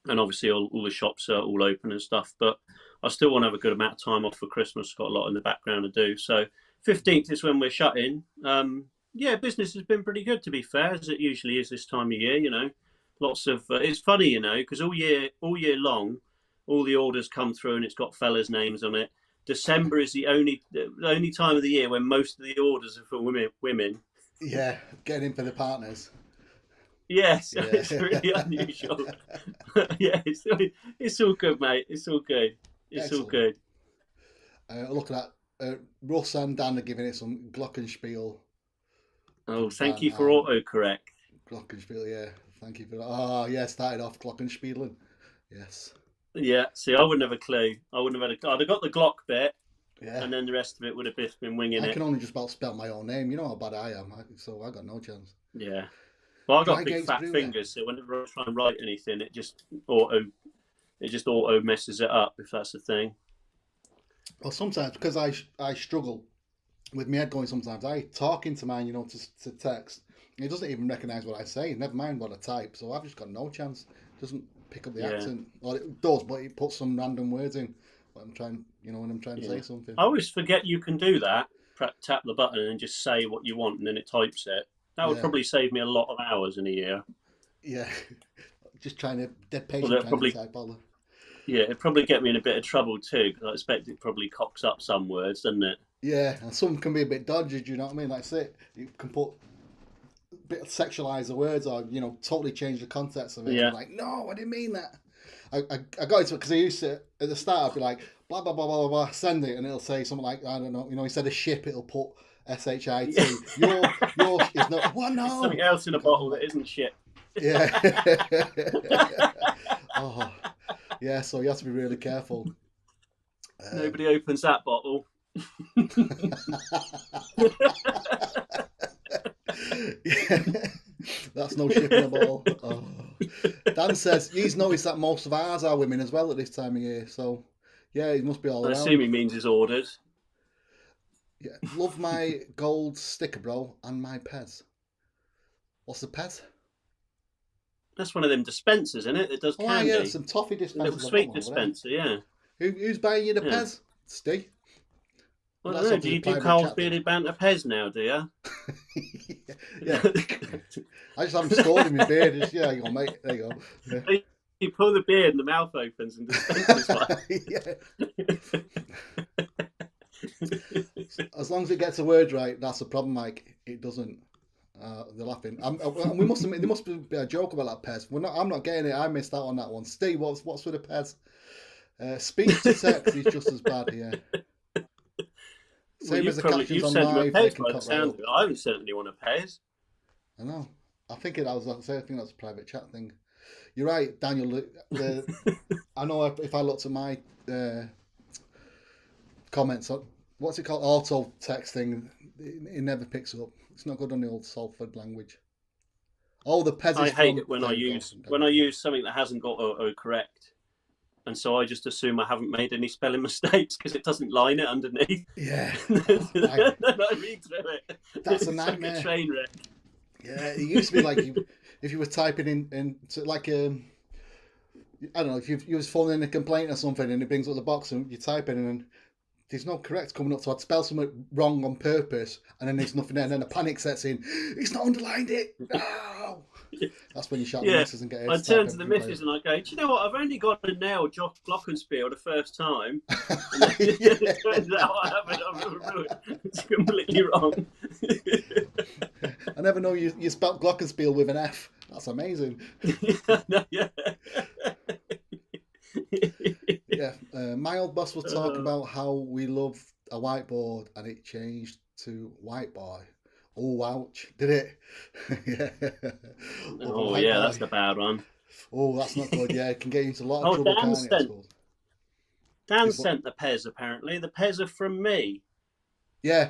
and obviously all the shops are all open and stuff. But I still want to have a good amount of time off for Christmas. Got a lot in the background to do. So 15th is when we're shutting. Yeah, business has been pretty good, to be fair, as it usually is this time of year. Lots of. It's funny, because all year long, all the orders come through, and it's got fellas' names on it. December is the only time of the year when most of the orders are for women. Yeah, getting in for the partners. Yes, Yeah. it's really unusual. Yeah, it's all good, mate. It's all good. It's all Excellent. good. Look at that. Russ and Dan are giving it some glockenspiel. Oh, thank Dan you for autocorrect. Glockenspiel, yeah. Thank you for that. Oh, yeah, started off glockenspieling. Yes. Yeah, see, I wouldn't have a clue. I'd have got the Glock bit, Yeah. and then the rest of it would have just been winging it. I can only just about spell my own name. You know how bad I am, so I got no chance. Yeah. Well, I've got big Gates fat Brewer. fingers, so whenever I try and write anything, it just auto messes it up, if that's the thing. Well, sometimes because I struggle with my head going. Sometimes I talk into mine, to text. It doesn't even recognise what I say. Never mind what I type. So I've just got no chance. It doesn't pick up the accent, or it does, but it puts some random words in. When I'm trying to say something. I always forget you can do that. Tap the button and just say what you want, and then it types it. That would probably save me a lot of hours in a year. Yeah, just trying to dead patient trying to type all the... Yeah, it'd probably get me in a bit of trouble too, because I expect it probably cocks up some words, doesn't it? Yeah, and some can be a bit dodgy, do you know what I mean? Like, say, you can put a bit of sexualise the words, or, totally change the context of it. Yeah. Like, no, I didn't mean that. I got into it because I used to, at the start, I'd be like, blah, blah, blah, blah, blah, send it, and it'll say something like, I don't know, instead of ship, it'll put SHIT. Yours is not, what, no? There's something else in a bottle that isn't shit. Yeah. Oh, yeah, so you have to be really careful. Nobody opens that bottle. Yeah. That's no shipping a bottle. Oh. Dan says he's noticed that most of ours are women as well at this time of year. So, yeah, he must be all around. I assume he means his orders. Yeah, love my gold sticker, bro, and my Pez. What's the Pez? That's one of them dispensers, isn't it? That does candy. Oh, yeah, some toffee dispensers. A little sweet dispenser, yeah. Who's buying you the Pez? Steve? Well, I don't know. Do you do Carl's Bearded Banter Pez now, do you? Yeah. I just haven't stored in my beard. Just, yeah, you go, mate. There you go. Yeah. You pull the beard and the mouth opens and dispenses one. Yeah. As long as it gets the word right, that's the problem, Mike. It doesn't. They're laughing. We must admit, there must be a joke about that Pez. I'm not getting it. I missed out on that one. Steve, what's with the Pez? Speech to text is just as bad here. Same as the captions on live. I haven't sent anyone a Pez. I know. I think that's a private chat thing. You're right, Daniel. I know if I looked at my comments, what's it called? Auto texting. It never picks up. It's not good on the old Salford language. Oh, the Pez. I hate it when I use something that hasn't got autocorrect. And so I just assume I haven't made any spelling mistakes because it doesn't line it underneath. Yeah. I read through it. That's a nightmare. Like a train wreck. Yeah, it used to be like if you were typing in like I don't know, if you was phoning in a complaint or something and it brings up the box and you type in and there's no correct coming up, so I'd spell something wrong on purpose and then there's nothing there and then a panic sets in. It's not underlined it. No. That's when you shout the missus and get it. I turn to the missus and I go, do you know what? I've only got to nail Jock Glockenspiel the first time. And then it turns out it's completely wrong. I never know you spelt Glockenspiel with an F. That's amazing. Yeah. My old boss would talk about how we love a whiteboard and it changed to white boy. Oh, ouch. Did it? Yeah. Oh, yeah, that's the bad one. Oh, that's not good. Yeah, it can get you into a lot of trouble, can't it? Dan sent the Pez, apparently. The Pez are from me. Yeah.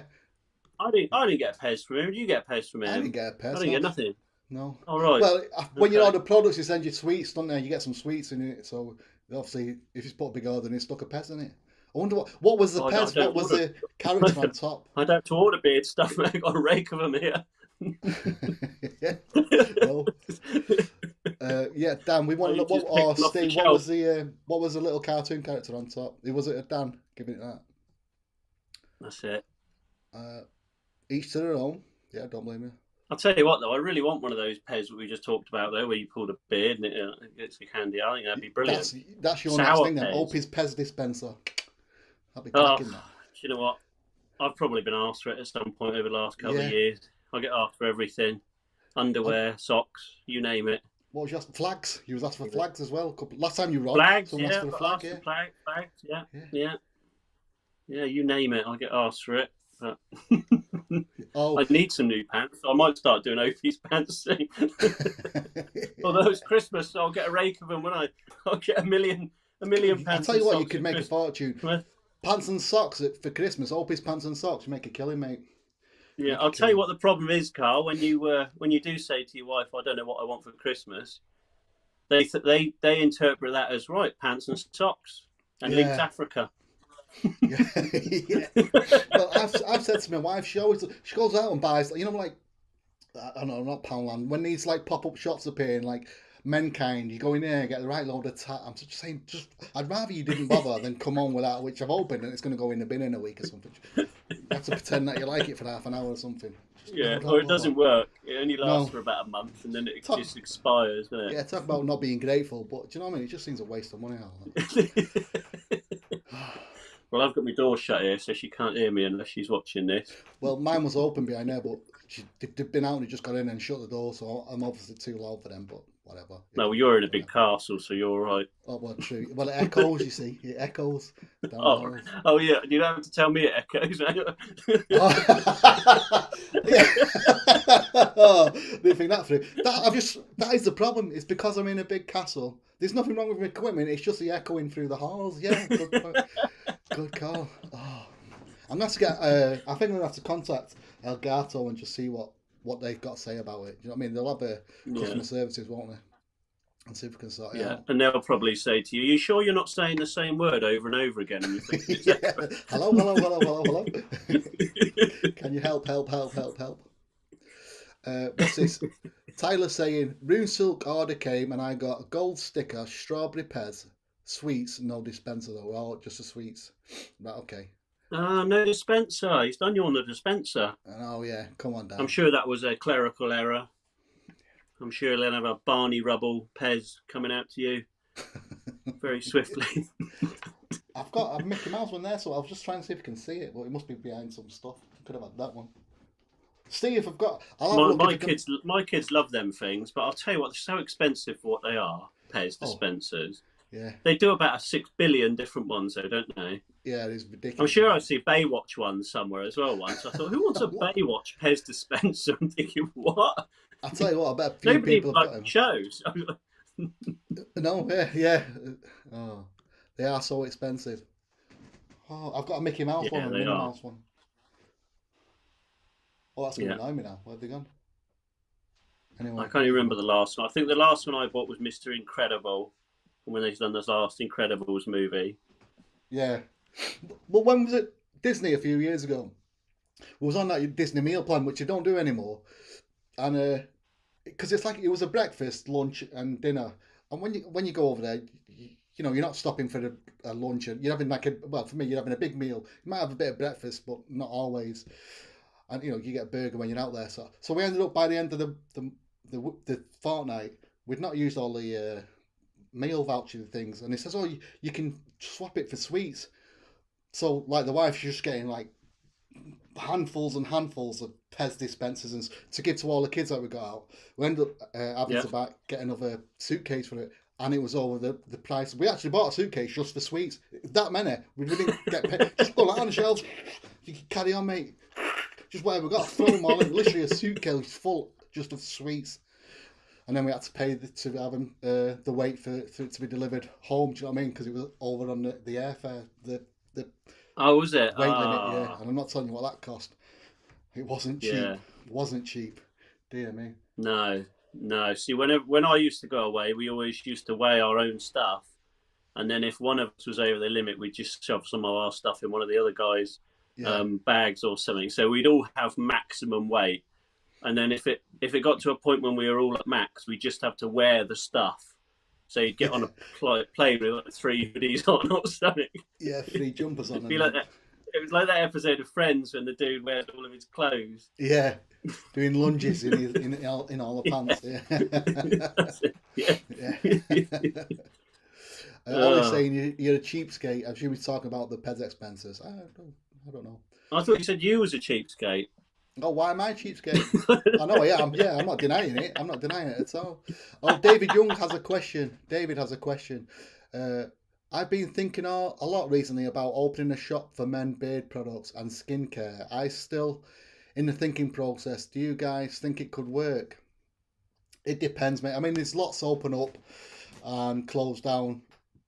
I didn't get a Pez from him. Did you get a Pez from him? I didn't get a Pez. I didn't get nothing. No. All right. Well, when you order products, you send you sweets, don't they? You get some sweets in it. So, obviously, if you put a big order in it, stuck a Pez in it. I wonder what was the Pez? What was the character on top? I don't have to order beard stuff, man. I've got a rake of them here. Yeah. Well, yeah, Dan, we want to look. Steve, what was the little cartoon character on top? Was it a Dan? Give it that. That's it. Each to their own. Yeah, don't blame you. I'll tell you what, though, I really want one of those Pez that we just talked about, though, where you pull the beard and it gets your candy. I think that'd be brilliant. That's your Sour next thing, then. Pez. Opie's Pez dispenser. That'd be Oh, cracking, that. you know what? I've probably been asked for it at some point over the last couple of years. I get asked for everything. Underwear, socks, you name it. What was you asked? Flags? You was asked for flags as well. Last time you were on, Flags, someone asked for a flag, yeah, you name it, I get asked for it. But Oh, I need some new pants. So I might start doing Opie's pants soon. Although it's Christmas, so I'll get a rake of them when I'll get a million pants. I'll tell you what, you socks could at make a Christmas. fortune. Pants and socks for Christmas. Opie's pants and socks. You make a killing, mate. Yeah, I'll tell you what the problem is, Carl. When you do say to your wife, "I don't know what I want for Christmas," they interpret that as right, pants and socks, and leave to Africa. Yeah. Well, I've said to my wife, she goes out and buys, you know, like, I don't know, not Poundland, when these like pop-up shops appear in like Menkind, you go in there and get the right load of I'm just saying, I'd rather you didn't bother than come on with that, which I've opened and it's going to go in the bin in a week or something. You have to pretend that you like it for half an hour or something. Or it doesn't work. It only lasts for about a month and then it just expires, doesn't it? Yeah, talk about not being grateful, but do you know what I mean? It just seems a waste of money. Well, I've got my door shut here, so she can't hear me unless she's watching this. Well, mine was open behind there, but they've been out and just got in and shut the door, so I'm obviously too loud for them, but whatever. No, well, you're in a big castle, so you're all right. Oh, well, true. Well, it echoes, you see. It echoes. Oh, yeah. You don't have to tell me it echoes. Oh, they think that through. That is the problem. It's because I'm in a big castle. There's nothing wrong with my equipment. It's just the echoing through the halls. Yeah, good call. Oh. I'm gonna have to get. I think I'm gonna have to contact Elgato and just see what they've got to say about it. Do you know what I mean? They'll have customer services, won't they? And see if we can sort it out. And they'll probably say to you, "You sure you're not saying the same word over and over again?" And you think, it's Hello. Can you help? What's this? Tyler saying, Rune Silk order came and I got a gold sticker, strawberry Pez, sweets, no dispenser though. Oh, just the sweets. Right, okay. No dispenser. He's done you on the dispenser. Oh yeah, come on, Dan. I'm sure that was a clerical error. I'm sure they'll have a Barney Rubble Pez coming out to you very swiftly. I've got a Mickey Mouse one there, so I was just trying to see if you can see it, but it must be behind some stuff. Could have had that one. Steve, I've got. My kids love them things, but I'll tell you what, they're so expensive for what they are. Pez dispensers. Yeah. They do about 6 billion different ones, though, don't they? Yeah, it is ridiculous. I'm sure I see Baywatch ones somewhere as well. Once I thought, who wants a Baywatch Pez dispenser? I'm thinking, what? I'll tell you what, I bet a few Nobody people have got them. shows. No, yeah. Oh, they are so expensive. Oh, I've got a Mickey Mouse one and a Minnie Mouse one. Oh, that's going to annoy me now. Where have they gone? Anyway. I can't even remember the last one. I think the last one I bought was Mr. Incredible, when they've done this last Incredibles movie. Yeah. But when was it? Disney a few years ago. We was on that Disney meal plan, which you don't do anymore. And because it's like it was a breakfast, lunch, and dinner. And when you go over there, you know, you're not stopping for a lunch. You're having for me, you're having a big meal. You might have a bit of breakfast, but not always. And you know, you get a burger when you're out there. So we ended up by the end of the fortnight, we'd not used all the meal voucher things. And he says, "Oh, you can swap it for sweets." So like the wife's just getting like handfuls and handfuls of Pez dispensers and to give to all the kids that we got out. We ended up having to get another suitcase for it, and it was over the price. We actually bought a suitcase just for sweets. That many, we didn't get paid. Just go on the shelves. You can carry on, mate. Just whatever we got, throw them all in. Literally a suitcase full just of sweets. And then we had to pay to have them the wait for it to be delivered home. Do you know what I mean? Because it was over on the airfare. Oh, was it? Weight limit, yeah. And I'm not telling you what that cost. It wasn't cheap. Yeah. It wasn't cheap. Dear me. No. See, when I used to go away, we always used to weigh our own stuff. And then if one of us was over the limit, we'd just shove some of our stuff in one of the other guys' bags or something. So we'd all have maximum weight. And then if it got to a point when we were all at max, we'd just have to wear the stuff. So you'd get on a plane with like 3 hoodies on or something. Yeah, 3 jumpers on. It'd It was like that episode of Friends when the dude wears all of his clothes. Yeah, doing lunges in all the pants. Yeah. Yeah. Ollie's saying you're a cheapskate. I'm sure he's talking about the Pez expenses. I don't know. I thought you said you was a cheapskate. Oh, why am I a cheapskate? I know I am. Yeah, I'm not denying it. I'm not denying it at all. Oh, David Young has a question. I've been thinking a lot recently about opening a shop for men beard products and skincare. I still in the thinking process. Do you guys think it could work? It depends, mate. I mean, there's lots open up and close down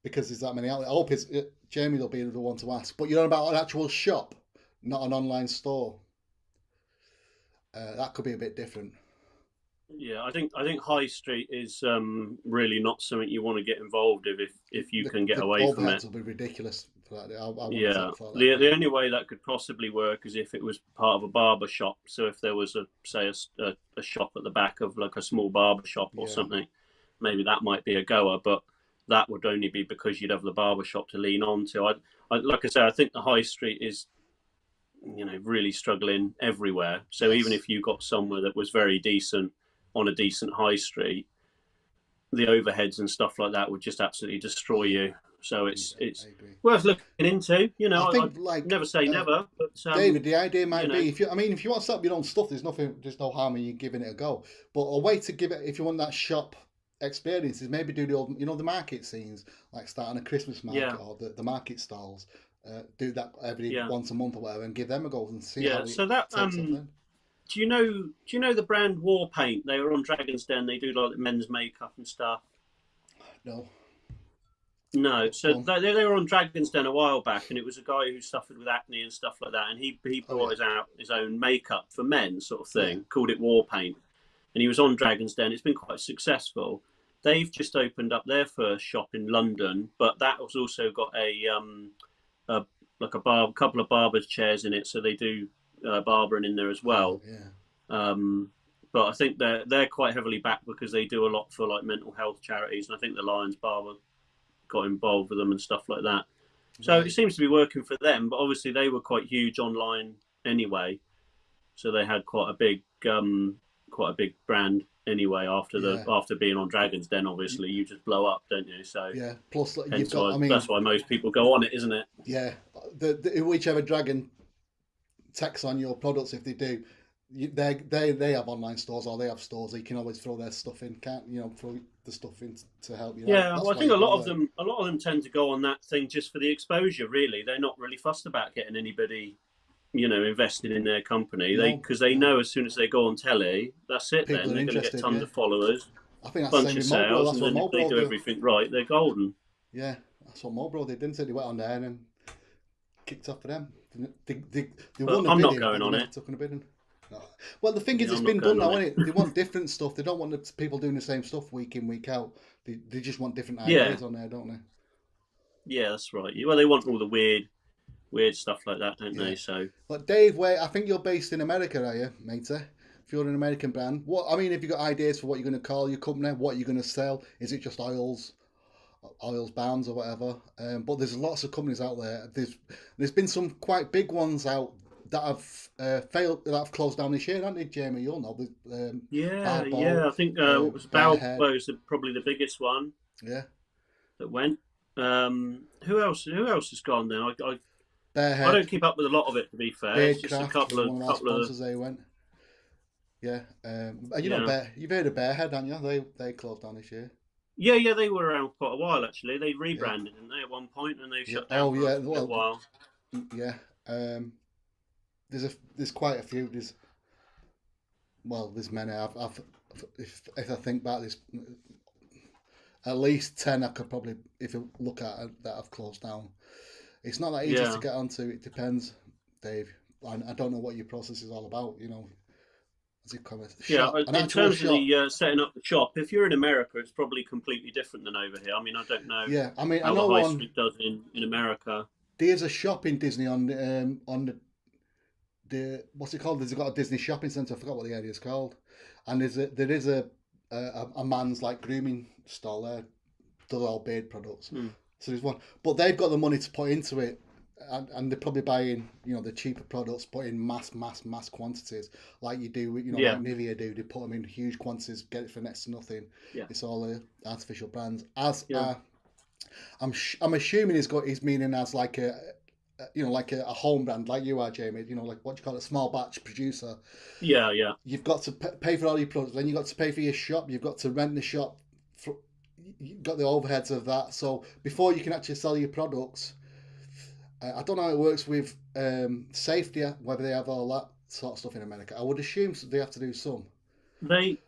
because there's that many outlets. I hope Jamie will be the one to ask. But you're on about an actual shop, not an online store. That could be a bit different. Yeah, I think high street is really not something you want to get involved with if you can get away from it. Will be ridiculous for that. The only way that could possibly work is if it was part of a barber shop. So if there was a shop at the back of like a small barber shop or something, maybe that might be a goer. But that would only be because you'd have the barber shop to lean on to. Like I say, I think the high street is, really struggling everywhere. So even if you got somewhere that was very decent on a decent high street, the overheads and stuff like that would just absolutely destroy you. So it's worth looking into. I think, never say never. But David, the idea might be if you want to set up your own stuff, there's no harm in you giving it a go. But a way to give it, if you want that shop experience, is maybe do the old, the market scenes, like starting a Christmas market or the market stalls. Do that every once a month or whatever, and give them a go and see. Yeah. So that do you know the brand War Paint? They were on Dragon's Den. They do like men's makeup and stuff. No. So they were on Dragon's Den a while back, and it was a guy who suffered with acne and stuff like that, and he brought out his own makeup for men, sort of thing. Called it War Paint, and he was on Dragon's Den. It's been quite successful. They've just opened up their first shop in London, but that has also got a couple of barber's chairs in it, so they do barbering in there as well. But I think they're quite heavily backed because they do a lot for like mental health charities, and I think the Lions Barber got involved with them and stuff like that. So it seems to be working for them, but obviously they were quite huge online anyway, so they had quite a big brand anyway. After being on Dragon's Den, obviously you just blow up, don't you? So plus that's why most people go on it, isn't it? Yeah, whichever dragon takes on your products, if they do, they have online stores or they have stores. You can always throw their stuff in, throw the stuff in to help you. Well, I think a lot of them tend to go on that thing just for the exposure. Really, they're not really fussed about getting anybody, invested in their company. Because they know as soon as they go on telly, that's it. Then they're going to get tons of followers. I think that's bunch of sales, and then if they do everything right, they're golden. Yeah, that's what Mobro did, didn't they? They went on there and kicked off for them. They won the I'm bidding, not going on it. Took on a bidding. No. Well, the thing is, it's been done now, isn't it? They want different stuff. They don't want the people doing the same stuff week in, week out. They just want different ideas on there, don't they? Yeah, that's right. Well, they want all the weird stuff like that, don't they? So, but Dave, I think you're based in America, are you, matey? If you're an American brand, have you got ideas for what you're going to call your company? What you're going to sell? Is it just oils, balms, or whatever? But there's lots of companies out there. There's been some quite big ones out that have failed, that have closed down this year, haven't they, Jamie? You'll know. I think it was Buble was probably the biggest one. Yeah. That went. Who else has gone then? Barehead. I don't keep up with a lot of it, to be fair. It's just a couple of sponsors. They went. Yeah. You've heard of Barehead, haven't you? They closed down this year. Yeah, they were around quite a while actually. They rebranded, didn't they, at one point, and they shut down for a while. Yeah. There's quite a few. There's many. If I think back, there's at least 10 I could probably, if you look at it, that have closed down. It's not that easy to get onto. It depends, Dave. I don't know what your process is all about. In terms of the setting up the shop, if you're in America, it's probably completely different than over here. I mean, I don't know. Yeah, I know the high street does in America. There's a shop in Disney on the what's it called? There's got a Disney shopping centre. I forgot what the area is called. And there is a man's like grooming stall there. Does all beard products. So there's one, but they've got the money to put into it. and they're probably buying, the cheaper products, but in mass quantities, like you do, Yeah. like Nivea do. They put them in huge quantities, get it for next to nothing. Yeah. It's all artificial brands. Yeah. I'm assuming he's meaning as like a home brand, like you are, Jamie. Like what do you call it, a small batch producer. Yeah. You've got to pay for all your products, then you've got to pay for your shop. You've got to rent the shop. You've got the overheads of that. So before you can actually sell your products. I don't know how it works with safety, whether they have all that sort of stuff in America. I would assume they have to do some. They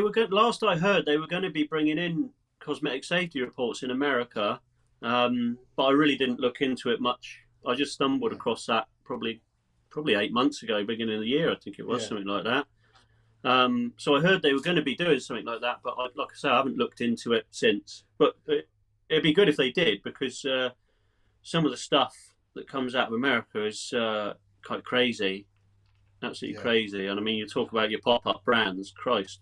were good. Last I heard, they were going to be bringing in cosmetic safety reports in America, but I really didn't look into it much. I just stumbled across that probably 8 months ago, beginning of the year, I think it was, something like that. So I heard they were going to be doing something like that, but like I say, I haven't looked into it since. But it'd be good if they did, because some of the stuff that comes out of America is quite crazy, absolutely crazy. And I mean, you talk about your pop-up brands, Christ,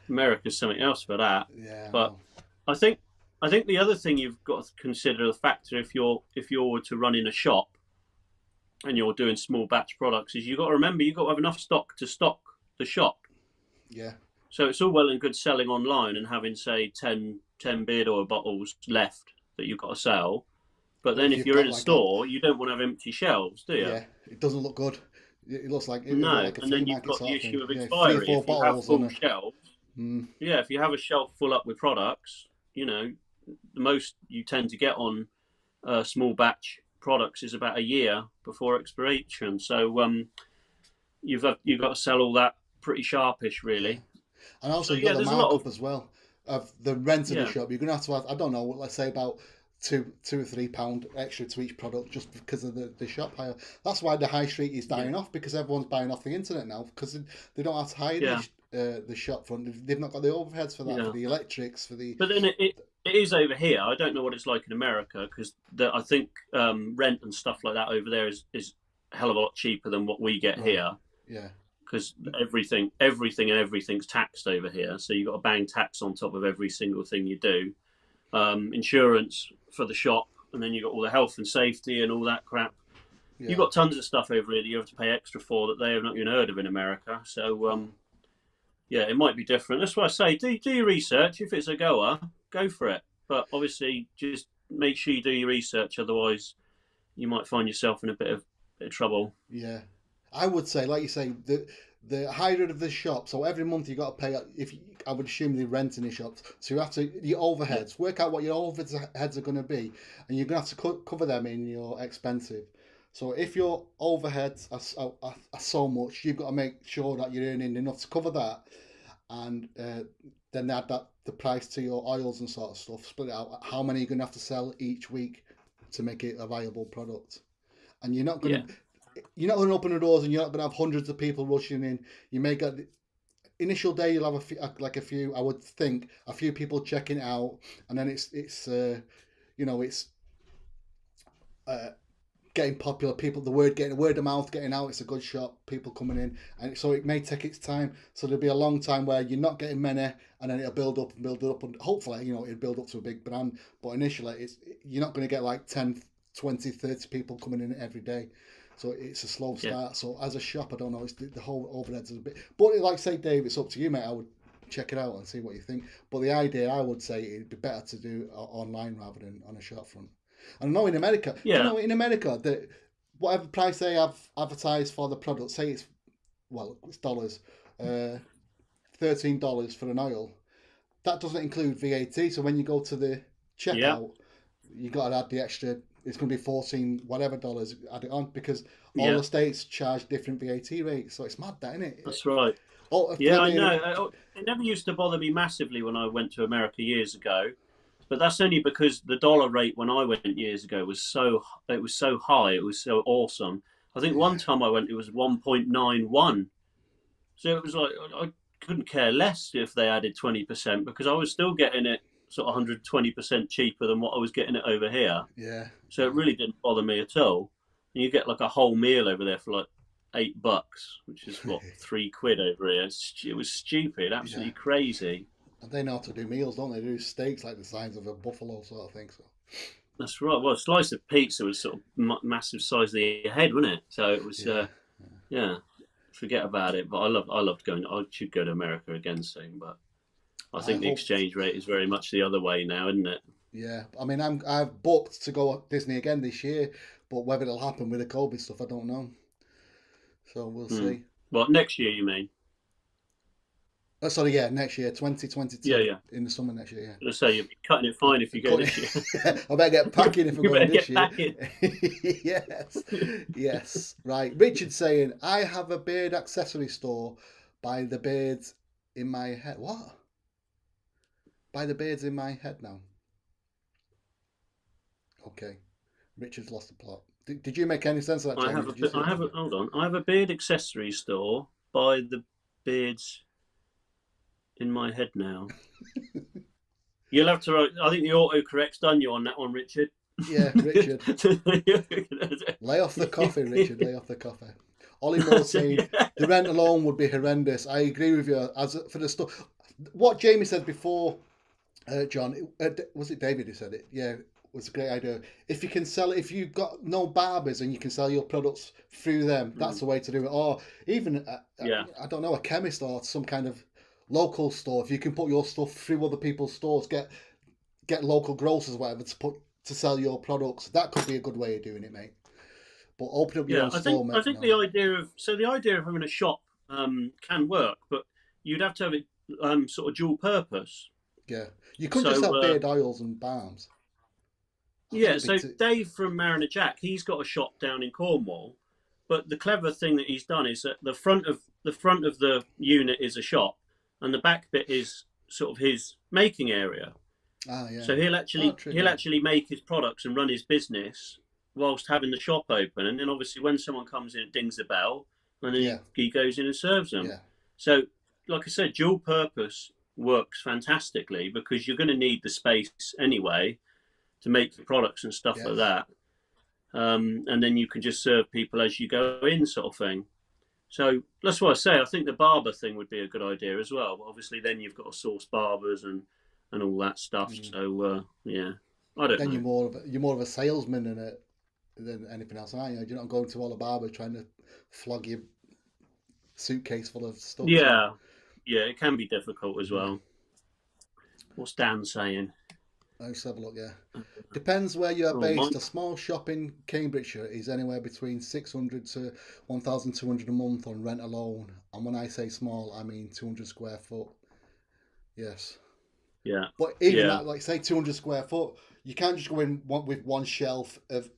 America's something else for that. Yeah, but I think the other thing you've got to consider the factor if you're to run in a shop and you're doing small batch products is you've got to remember you've got to have enough stock to stock the shop. Yeah. So it's all well and good selling online and having, say, 10 beard oil bottles left that you've got to sell. But then if you're in a store, you don't want to have empty shelves, do you? Yeah, it doesn't look good. It looks like no, like and then you've got the issue of expiry. If you have full shelves, if you have a shelf full up with products, the most you tend to get on small batch products is about a year before expiration. So you've got to sell all that pretty sharpish, really. And also you've got the markup as well of the rent of the shop. You're going to have, I don't know, let's say about £2 or £3 extra to each product just because of the shop hire. That's why the high street is dying off, because everyone's buying off the internet now, because they don't have to hire the shop front. They've not got the overheads for that, for the electrics, for the. But then it is over here. I don't know what it's like in America, because I think rent and stuff like that over there is a hell of a lot cheaper than what we get here. Yeah. Because everything's taxed over here, so you've got to bang tax on top of every single thing you do. Insurance for the shop, and then you've got all the health and safety and all that crap. Yeah. You've got tons of stuff over here that you have to pay extra for that they have not even heard of in America. So, it might be different. That's why I say, do your research. If it's a goer, go for it. But obviously, just make sure you do your research. Otherwise, you might find yourself in a bit of trouble. Yeah. I would say, like you say, the higher of the shop. So every month you got to pay. I would assume they rent in the shops, so you have to your overheads. Work out what your overheads are going to be, and you're going to have to cover them in your expensive. So if your overheads are so much, you've got to make sure that you're earning enough to cover that, and then add the price to your oils and sort of stuff. Split it out. How many you're going to have to sell each week to make it a viable product, and you're not going to. You're not going to open the doors, and you're not going to have hundreds of people rushing in. You may get initial day. You'll have a few. I would think a few people checking it out, and then it's getting popular. People, the word of mouth getting out. It's a good shop. People coming in, and so it may take its time. So there'll be a long time where you're not getting many, and then it'll build up, and hopefully, it'll build up to a big brand. But initially, you're not going to get like 10, 20, 30 people coming in every day. So it's a slow start. Yeah. So as a shop, I don't know. It's the whole overheads is a bit. But like say, Dave, it's up to you, mate. I would check it out and see what you think. But the idea, I would say, it'd be better to do online rather than on a shop front. And I know in America, in America, that whatever price they have advertised for the product, say it's dollars, $13 for an oil. That doesn't include VAT. So when you go to the checkout, you got to add the extra. It's going to be $14 whatever dollars, add it on, because all the states charge different VAT rates. So it's mad, that, isn't it? That's right. I know. It never used to bother me massively when I went to America years ago, but that's only because the dollar rate when I went years ago was so high. It was so awesome. I think one time I went, it was 1.91. So it was like I couldn't care less if they added 20%, because I was still getting it sort of 120% cheaper than what I was getting it over here. Yeah. So it really didn't bother me at all. And you get like a whole meal over there for like $8, which is what, £3 over here. It was stupid, absolutely crazy. And they know how to do meals, don't they? They do steaks like the size of a buffalo sort of thing. So That's right. Well, a slice of pizza was sort of massive size of your head, wasn't it? So it was, yeah. Forget about it. But I loved going. I should go to America again soon, but I think the exchange rate is very much the other way now, isn't it? Yeah, I mean, I've booked to go Disney again this year, but whether it'll happen with the COVID stuff, I don't know. So we'll see. Well, next year, you mean? Sorry, yeah, next year, 2022. Yeah. In the summer next year, I say you'll be cutting it fine if you go this year. I better get packing if I'm going this year. Yes. Yes. Right. Richard saying, I have a beard accessory store by the beards in my head. What? By the beards in my head now. Okay. Richard's lost the plot. Did you make any sense of that? Hold on. I have a beard accessory store by the beards in my head now. You'll have to write. I think the autocorrect's done you on that one, Richard. Yeah, Richard. Lay off the coffee, Richard. Lay off the coffee. Ollie Moore saying the rent alone would be horrendous. I agree with you. As for the stuff, what Jamie said before, John, was it David who said it? Yeah, it was a great idea. If you can sell it, if you've got no barbers and you can sell your products through them, that's the way to do it. Or even, I don't know, a chemist or some kind of local store. If you can put your stuff through other people's stores, get local grocers, whatever, to sell your products. That could be a good way of doing it, mate. But open up your own store, mate. I think the idea of having a shop can work, but you'd have to have it sort of dual purpose. Yeah, you couldn't just sell beard oils and balms. Yeah, so Dave from Mariner Jack, he's got a shop down in Cornwall, but the clever thing that he's done is that the front of the unit is a shop, and the back bit is sort of his making area. Ah, yeah. So he'll actually make his products and run his business whilst having the shop open, and then obviously when someone comes in, it dings the bell, and then he goes in and serves them. Yeah. So, like I said, dual purpose works fantastically because you're going to need the space anyway to make the products and stuff like that, and then you can just serve people as you go in, sort of thing. So that's why I say I think the barber thing would be a good idea as well. But obviously, then you've got to source barbers and all that stuff. So I don't know. You're more of a salesman than anything else, aren't you? You're not going to all the barbers trying to flog your suitcase full of stuff. Yeah, it can be difficult as well. What's Dan saying? Let's have a look, Depends where you're based. A small shop in Cambridgeshire is anywhere between 600 to 1,200 a month on rent alone. And when I say small, I mean 200 square foot. Yes. Yeah. But even that, like say 200 square foot, you can't just go in with one shelf of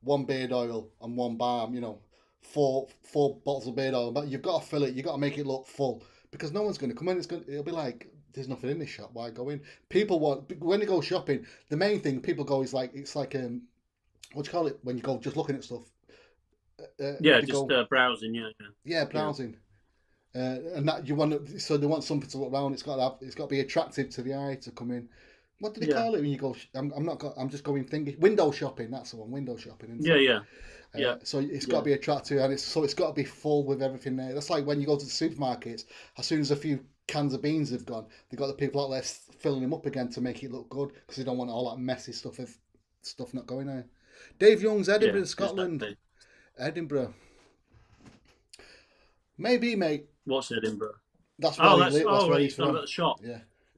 one beard oil and one balm, four bottles of beard oil. But you've got to fill it. You've got to make it look full because no one's going to come in. It'll be like, there's nothing in this shop. Why go in? People when they go shopping, the main thing people go is like, it's like what do you call it when you go just looking at stuff? Browsing. Yeah, browsing. And that they want something to look around. It's got to be attractive to the eye to come in. What do they call it when you go? I'm just going thinking window shopping. That's the one. Window shopping. Yeah. So it's got to be attractive, and it's got to be full with everything there. That's like when you go to the supermarkets. As soon as a few cans of beans have gone, they've got the people out there filling them up again to make it look good because they don't want all that messy stuff not going there. Dave Young's Edinburgh, Scotland. Exactly. Edinburgh. Maybe, mate. What's Edinburgh? That's where he's from. At the shop.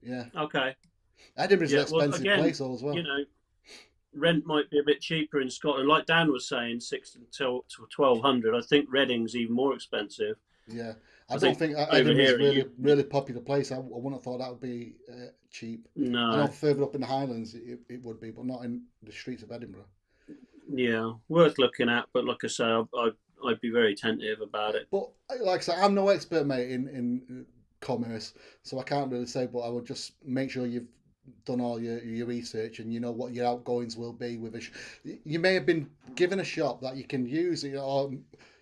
Yeah. Okay. Edinburgh's an expensive place as well. Rent might be a bit cheaper in Scotland. Like Dan was saying, 600 to 1,200. I think Reading's even more expensive. Yeah. I don't think Edinburgh's really popular place. I wouldn't have thought that would be cheap. No. I know further up in the Highlands it would be, but not in the streets of Edinburgh. Yeah, worth looking at. But like I say, I'd be very tentative about it. But like I say, I'm no expert, mate, in commerce, so I can't really say. But I would just make sure you've done all your research and you know what your outgoings will be with you may have been given a shop that you can use, or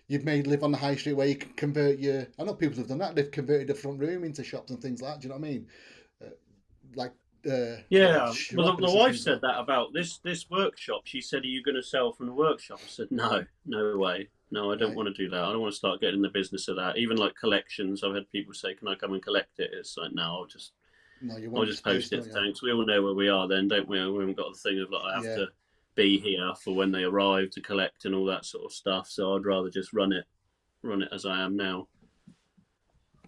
you've made live on the high street where you can convert I know people have done that. They've converted the front room into shops and things like that. Do you know what I mean? Well, the wife said that about this workshop. She said, "Are you going to sell from the workshop?" I said, "No way. No, I don't want to do that. I don't want to start getting in the business of that. Even like collections, I've had people say, 'Can I come and collect it?' It's like, no, I'll just post it. Thanks. We all know where we are, then, don't we? We haven't got the thing of like I have to be here for when they arrive to collect and all that sort of stuff. So I'd rather just run it as I am now.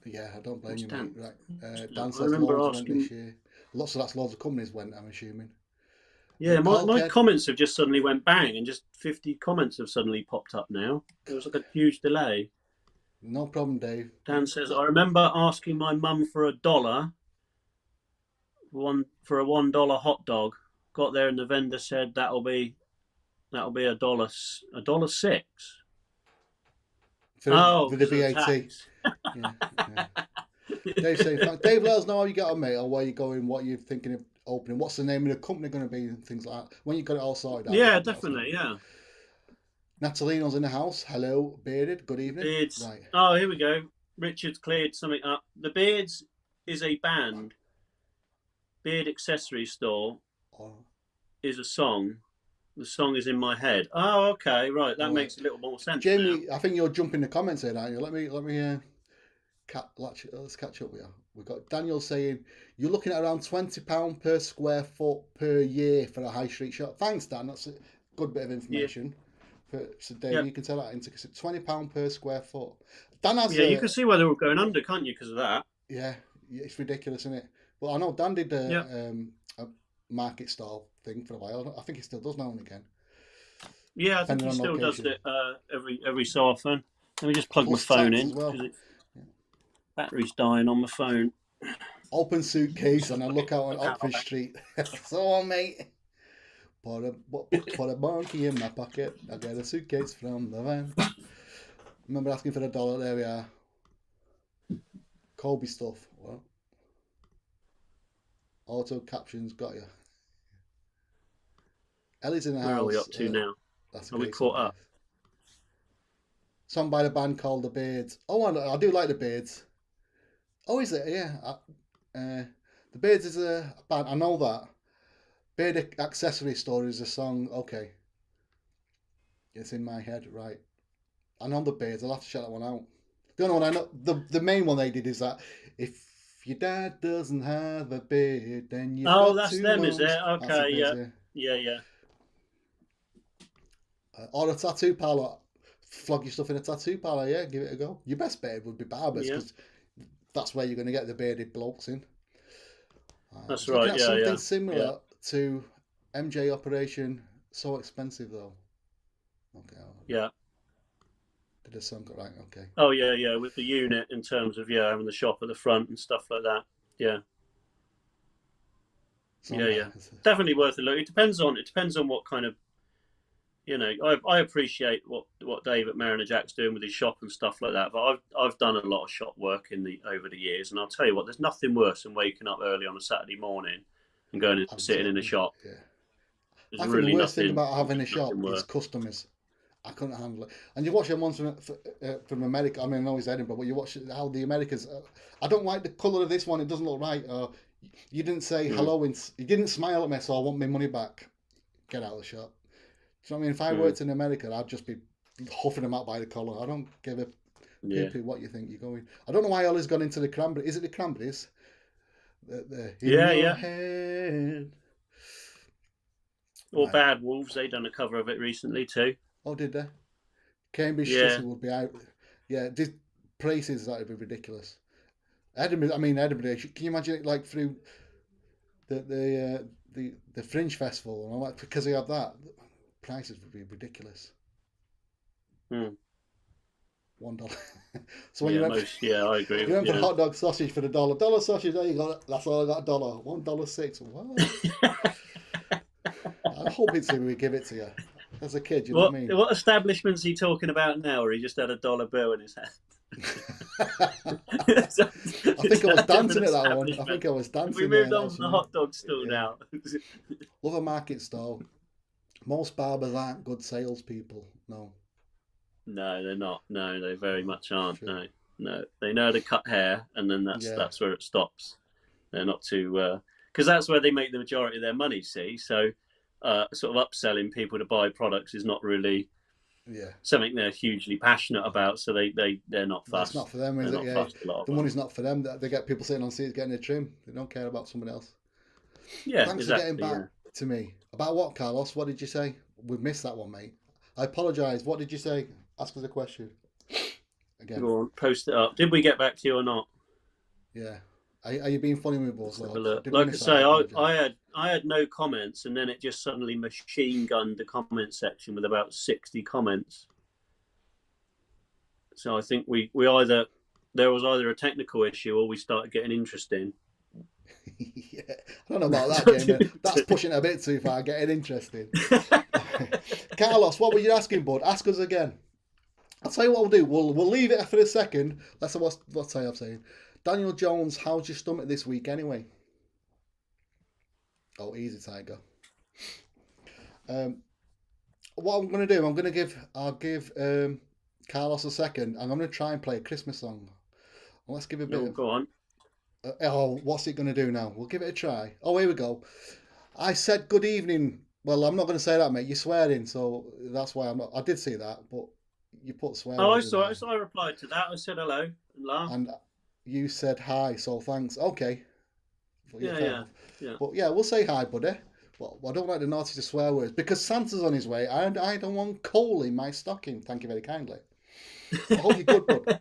Yeah, I don't blame you, Dan? mate. Right. I Dan says remember loads asking- went this year. Lots of companies went, I'm assuming. Yeah, my Carl comments have just suddenly went bang, and just 50 comments have suddenly popped up now. It was like a huge delay. No problem, Dave. Dan says, I remember asking my mum for $1 for a $1 hot dog. Got there and the vendor said that'll be $1.06. For the VAT. Yeah. Dave saying, Dave, let us know how you get on, mate, or where you're going, what you're thinking of opening, what's the name of the company going to be, and things like that. When you got it all sorted out. Yeah, definitely, yeah. Natalino's in the house. Hello, Bearded. Good evening. Beards. Right. Oh, here we go. Richard's cleared something up. The Beards is a band. Beard Accessory Store Oh. is a song. The song is in my head. Oh, okay, right. That makes a little more sense. Jamie, now. I think you're jumping the comments here, aren't you? Let me let's catch up with you. We've got Daniel saying you're looking at around £20 per square foot per year for a high street shop. Thanks, Dan. That's a good bit of information. So Dave, you can tell that into £20 per square foot. Dan has you can see why they're all going under, can't you, because of that? Yeah, it's ridiculous, isn't it? Well, I know Dan did a market stall thing for a while. I think he still does now and again. Yeah, I think he still does it every so often. Let me just plug my phone in. Well. Battery's dying on my phone. Open suitcase and I look out on Oxford Street. So, mate, put a monkey in my pocket. I get a suitcase from the van. Remember asking for $1? There we are. Colby stuff. Well, auto captions got you. Ellie's in the house. Where are we up to now? Are we caught up? Song by the band called The Beards. Oh, I do like The Beards. Oh, is it? Yeah. The Beards is a band. I know that. Beard Accessory Store is a song. Okay. It's in my head. Right. I know The Beards. I'll have to check that one out. The only one I know, the main one they did is that if your dad doesn't have a beard, then you. Oh, that's them, is it? Okay, yeah. Or a tattoo parlour. Flog your stuff in a tattoo parlour, yeah, give it a go. Your best bet would be barbers, because that's where you're going to get the bearded blokes in. That's right, yeah. Something similar to MJ Operation, So Expensive, though. Okay. Yeah. Did the song go right? Okay. Oh, yeah, with the unit in terms of, having the shop at the front and stuff like that. Yeah. Yeah. Definitely worth a look. It depends on what kind of, I appreciate what Dave at Mariner Jack's doing with his shop and stuff like that. But I've done a lot of shop work over the years, and I'll tell you what, there's nothing worse than waking up early on a Saturday morning and going and sitting in a shop. Yeah. There's I think really the worst thing nothing, about having a shop is customers. I couldn't handle it. And you watch them ones from America. I mean, I know it's Edinburgh, but you watch how the Americans. I don't like the colour of this one. It doesn't look right. You didn't say hello. You didn't smile at me, so I want my money back. Get out of the shop. Do you know what I mean? If I worked in America, I'd just be huffing them out by the collar. I don't give a poo what you think you're going. I don't know why Ollie's gone into the cranberry. Is it the cranberries? Yeah. Head. Or Bad Wolves, they done a cover of it recently too. Oh, did they? Cambridge City would be out. Yeah, these prices that would be ridiculous. Edinburgh. Can you imagine it like through the Fringe Festival and all that? Because they have that, prices would be ridiculous. $1. So when I agree. You went for hot dog sausage for $1. $1 sausage. There you go. That's all I got. $1.06. What? I hope it's we give it to you. As a kid, you know what I mean? What establishment's he talking about now, or he just had a $1 bill in his hand? I think I was dancing at that one. I think I was dancing. We moved on from the hot dog stall now. Love a market stall. Most barbers aren't good salespeople. No, they're not. No, they very much aren't. Sure. No. They know how to cut hair, and then that's where it stops. They're not too because that's where they make the majority of their money. See, so. Sort of upselling people to buy products is not really something they're hugely passionate about, so they're not fussed. It's not for them, is it? Yeah. The money's not for them. They get people sitting on seats getting a trim. They don't care about someone else. Yeah, Thanks exactly, for getting back. to me. About what, Carlos? What did you say? We've missed that one, mate. I apologise. What did you say? Ask us a question. Again. Go on, post it up. Did we get back to you or not? Yeah. Are you being funny with us? Like I say, I had no comments, and then it just suddenly machine gunned the comment section with about 60 comments. So I think there was either a technical issue or we started getting interesting. Yeah, I don't know about that, Jamie. That's pushing it a bit too far. Getting interesting. Carlos, what were you asking, bud? Ask us again. I'll tell you what we'll do. We'll leave it for a second. Let's what I'm saying. Daniel Jones, how's your stomach this week anyway? Oh, easy, Tiger. What I'm going to do, I'll give Carlos a second, and I'm going to try and play a Christmas song. Well, let's give it a bit. Go on. What's it going to do now? We'll give it a try. Oh, here we go. I said good evening. Well, I'm not going to say that, mate. You're swearing, so that's why I'm not. I did see that, but you put swearing. Oh, I saw it. So I replied to that. I said hello and laughed. And you said hi, so thanks. Okay. Yeah. But yeah, we'll say hi, buddy. Well, I don't like the naughty to swear words because Santa's on his way, and I don't want coal in my stocking. Thank you very kindly. I hope you're good, bud.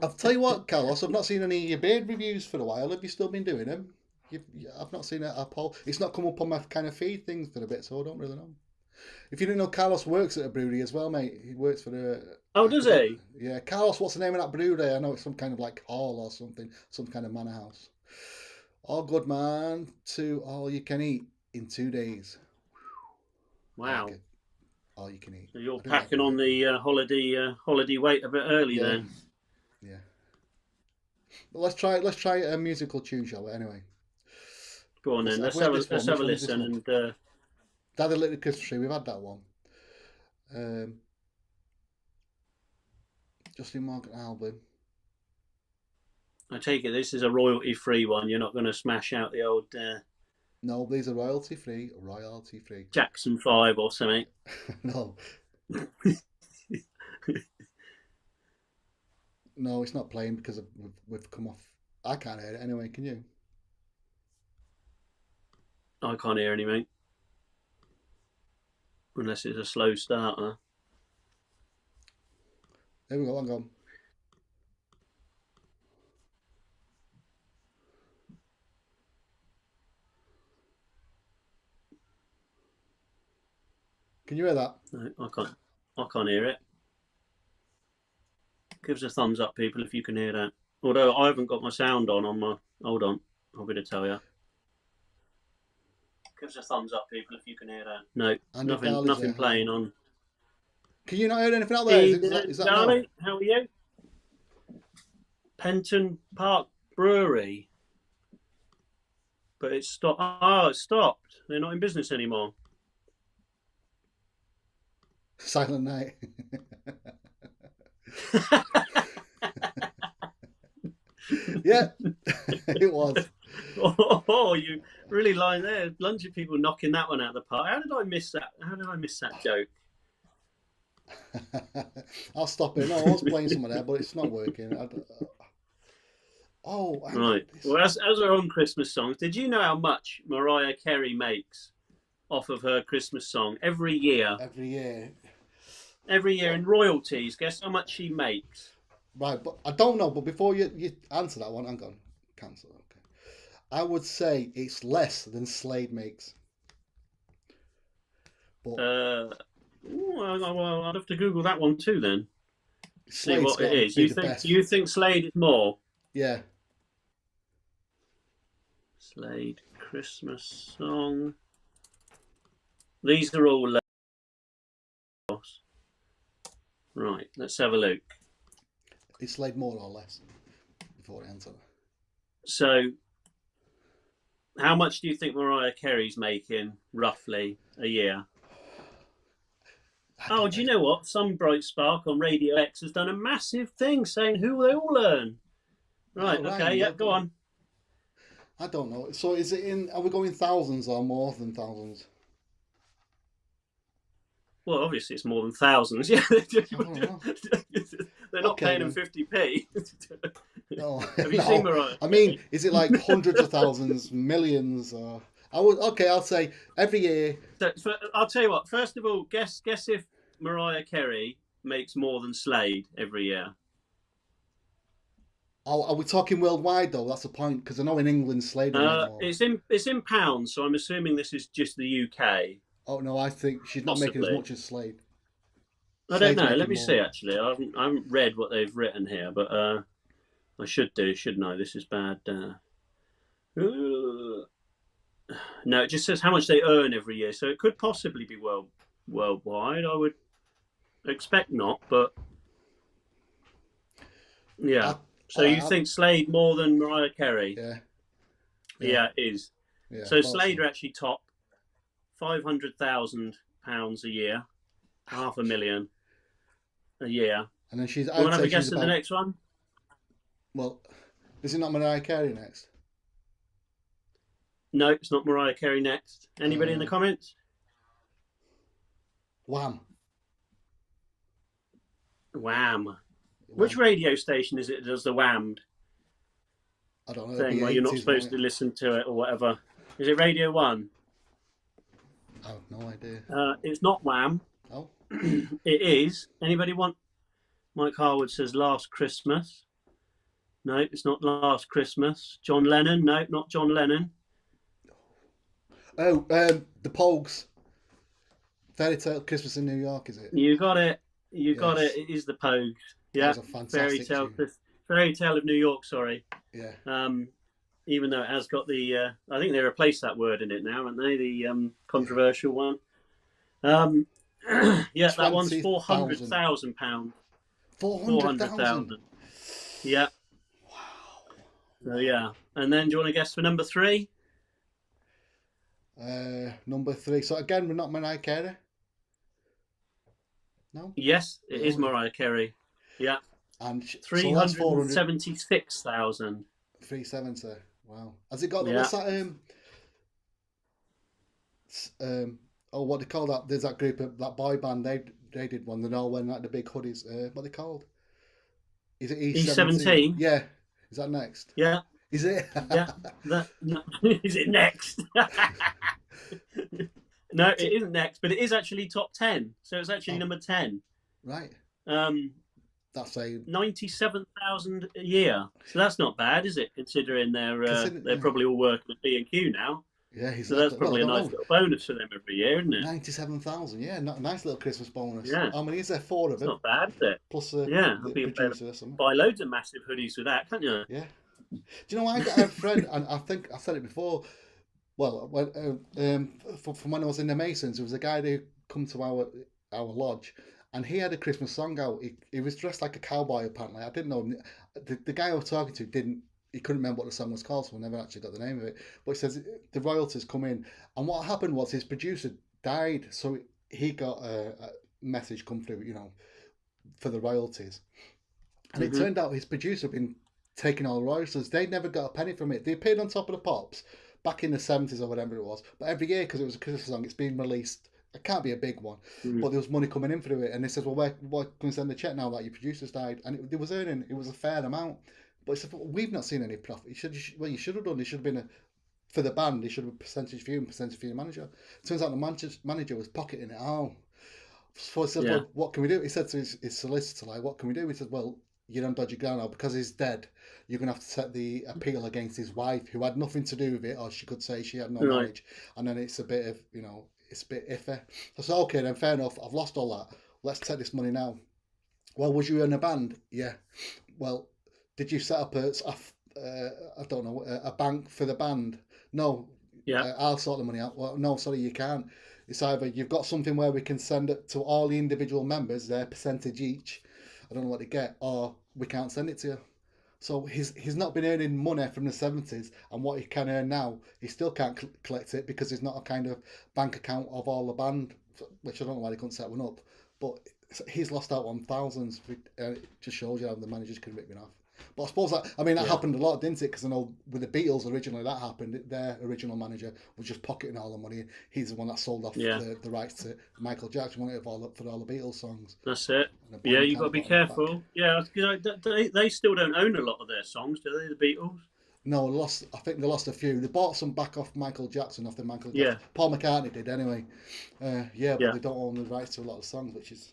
I'll tell you what, Carlos, I've not seen any of your beard reviews for a while. Have you still been doing them? I've not seen a poll. It's not come up on my kind of feed things for a bit, so I don't really know. If you didn't know, Carlos works at a brewery as well, mate. He works for the... Oh, does he? Yeah. Carlos, what's the name of that brewery? I know it's some kind of like hall or something, some kind of manor house. All good, man. To all you can eat in 2 days. Wow. Like all you can eat. So you're packing on the holiday weight a bit early then. Yeah. But let's try a musical tune, shall we? Anyway. Go on then. Let's have a listen and. Daddy Lit the Christmas Tree. We've had that one. Justin Morgan album. I take it this is a royalty-free one. You're not going to smash out the old. No, these are royalty-free. Royalty-free. Jackson 5 or something. No. No, it's not playing because we've come off. I can't hear it anyway. Can you? I can't hear anything. Unless it's a slow starter. There we go. I'm gone. Can you hear that? No, I can't hear it. Give us a thumbs up, people, if you can hear that. Although I haven't got my sound on my. Hold on, I'll be to tell you. Give us a thumbs up, people, if you can hear that. No, nothing playing on. Can you not hear anything out there? Is that Charlie, how are you? Penton Park Brewery. But it's stopped. Oh, it's stopped. They're not in business anymore. Silent Night. Yeah, it was. Oh, you really lying there. A bunch of people knocking that one out of the park. How did I miss that? How did I miss that joke? I'll stop it. No, I was playing some of that, but it's not working. Right. Well, as our own Christmas songs, did you know how much Mariah Carey makes off of her Christmas song every year? Every year in royalties. Guess how much she makes? Right, but I don't know. But before you answer that one, hang on. Cancel. Okay. I would say it's less than Slade makes. But well, I'd have to Google that one too then. See Slade's what it is. You think Slade is more? Yeah. Slade Christmas song. These are all. Right, let's have a look. Is Slade more or less? Before I answer. So, how much do you think Mariah Carey's making roughly a year? Oh, do you know what? Some bright spark on Radio X has done a massive thing saying who they all earn. Right, okay, yeah, go on. I don't know. So is it are we going thousands or more than thousands? Well, obviously it's more than thousands. Yeah, they're not paying them 50p. No, Have you seen Mariah? I mean, is it like hundreds of thousands, millions? I'll say every year. So, I'll tell you what. First of all, guess if Mariah Carey makes more than Slade every year. Are we talking worldwide though? That's the point, because I know in England Slade will make more. It's in pounds, so I'm assuming this is just the UK. Oh no, I think she's not making as much as Slade. I don't know. Let me see. Actually, I haven't read what they've written here, but I should do, shouldn't I? This is bad. No, it just says how much they earn every year, so it could possibly be worldwide. I would expect not, but yeah. So you think Slade more than Mariah Carey? Yeah, it is. Yeah, so Slade are actually top, £500,000 a year, $500,000 a year. And then she's. You want to have a guess at the next one? Well, is it not Mariah Carey next? No, it's not Mariah Carey next. Anybody in the comments? Wham. Which radio station is it that does the whammed? I don't know. Thing where you're not supposed to listen to it or whatever. Is it Radio 1? I have no idea. It's not Wham. Oh. It is. Anybody want? Mike Harwood says Last Christmas. No, it's not Last Christmas. John Lennon. No, not John Lennon. Oh, the Pogues. Fairy Tale Christmas in New York, is it? You got it. You got it. It is the Pogues. Yeah. Fairy Tale of New York. Sorry. Yeah. Even though it has got the, I think they replaced that word in it now, haven't they? The controversial one. Yeah, that one's £400,000. 400,000. Yeah. Wow. So yeah, and then do you want to guess for number 3? Number 3. So again, we're not Mariah Carey. No. Yes, it is Mariah Carey. Yeah. And 376,000. 370. Wow. Has it got what's that? What do they call that? There's that group of that boy band. They did one. They're all wearing like the big hoodies. What are they called? Is it E17? Yeah. Is that next? Yeah. Is it? Yeah. Is it next? No, it isn't next, but it is actually top 10. So it's actually number 10. Right. That's a 97,000 a year. So that's not bad, is it? Considering they're probably all working at B&Q now. Yeah, so that's probably a nice little bonus for them every year, isn't it? 97,000. Yeah, nice little Christmas bonus. Yeah. How many is there? 4 of them. Not bad, is it? Plus, the producer or something. Buy loads of massive hoodies with that, can't you? Yeah. Do you know, I got a friend, and I think I said it before. Well, from when I was in the Masons, there was a guy who come to our lodge, and he had a Christmas song out. He was dressed like a cowboy, apparently. I didn't know. The guy I was talking to he couldn't remember what the song was called, so I never actually got the name of it. But he says the royalties come in, and what happened was his producer died, so he got a message come through, for the royalties. And it turned out his producer had been taking all the royalties. They never got a penny from it. They appeared on Top of the Pops back in the 70s or whatever it was. But every year, because it was a Christmas song, it's been released. It can't be a big one, but there was money coming in through it. And they said, well, where can we send the check now that your producer's died? And it was a fair amount. But he said, well, we've not seen any profit. You should have done. It should have been for the band. It should have been percentage for you and percentage for your manager. Turns out the manager was pocketing it all. So I said, well, what can we do? He said to his solicitor, like, what can we do? He said, well, you're on dodgy ground now because he's dead. You're going to have to set the appeal against his wife, who had nothing to do with it, or she could say she had no knowledge. And then it's a bit of, it's a bit iffy. So I said, okay, then fair enough. I've lost all that. Let's take this money now. Well, was you in a band? Yeah. Well, did you set up a bank for the band? No. Yeah. I'll sort the money out. Well, no, sorry, you can't. It's either you've got something where we can send it to all the individual members, their percentage each. I don't know what they get, or we can't send it to you. So he's not been earning money from the 70s, and what he can earn now, he still can't collect it because there's not a kind of bank account of all the band, which I don't know why they couldn't set one up. But he's lost out on thousands. It just shows you how the managers can rip me off. But I suppose that happened a lot, didn't it? Because I know with the Beatles originally that happened. Their original manager was just pocketing all the money. He's the one that sold off the rights to Michael Jackson, wanted for all the Beatles songs. That's it. Yeah, you've got to be careful. Yeah, they still don't own a lot of their songs, do they? The Beatles. No, lost. I think they lost a few. They bought some back off Michael Jackson, off the Michael Jackson. Yeah. Paul McCartney did anyway. But Yeah. they don't own the rights to a lot of songs, which is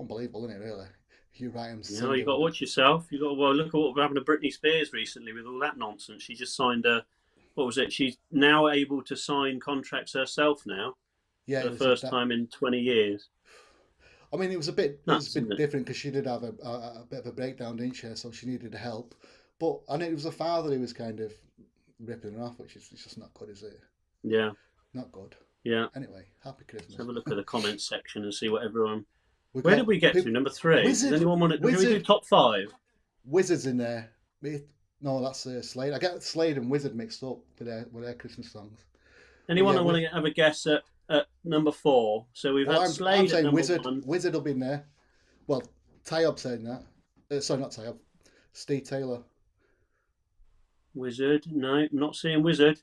unbelievable, isn't it? Really, you write them. You know, you got to watch yourself. You got to look at what happened to Britney Spears recently with all that nonsense. She just signed a. What was it? She's now able to sign contracts herself now. Yeah, for the first time in 20 years. I mean, it was a bit Nuts, different because she did have a bit of a breakdown, didn't she? So she needed help. But I think it was the father who was kind of ripping her off, which is just not good, is it? Yeah. Not good. Yeah. Anyway, happy Christmas. Let's have a look at the comments section and see what everyone. Where did we get to? Number 3. Does anyone want to? Can we do top 5? Wizards in there. No, that's Slade. I get Slade and Wizard mixed up with their Christmas songs. Anyone want to have a guess at number 4? So we've had Slade. I'm saying Wizard. 1. Wizard will be in there. Well, Tyob saying that. Sorry, not Tyob. Steve Taylor. Wizard. No, I'm not seeing Wizard.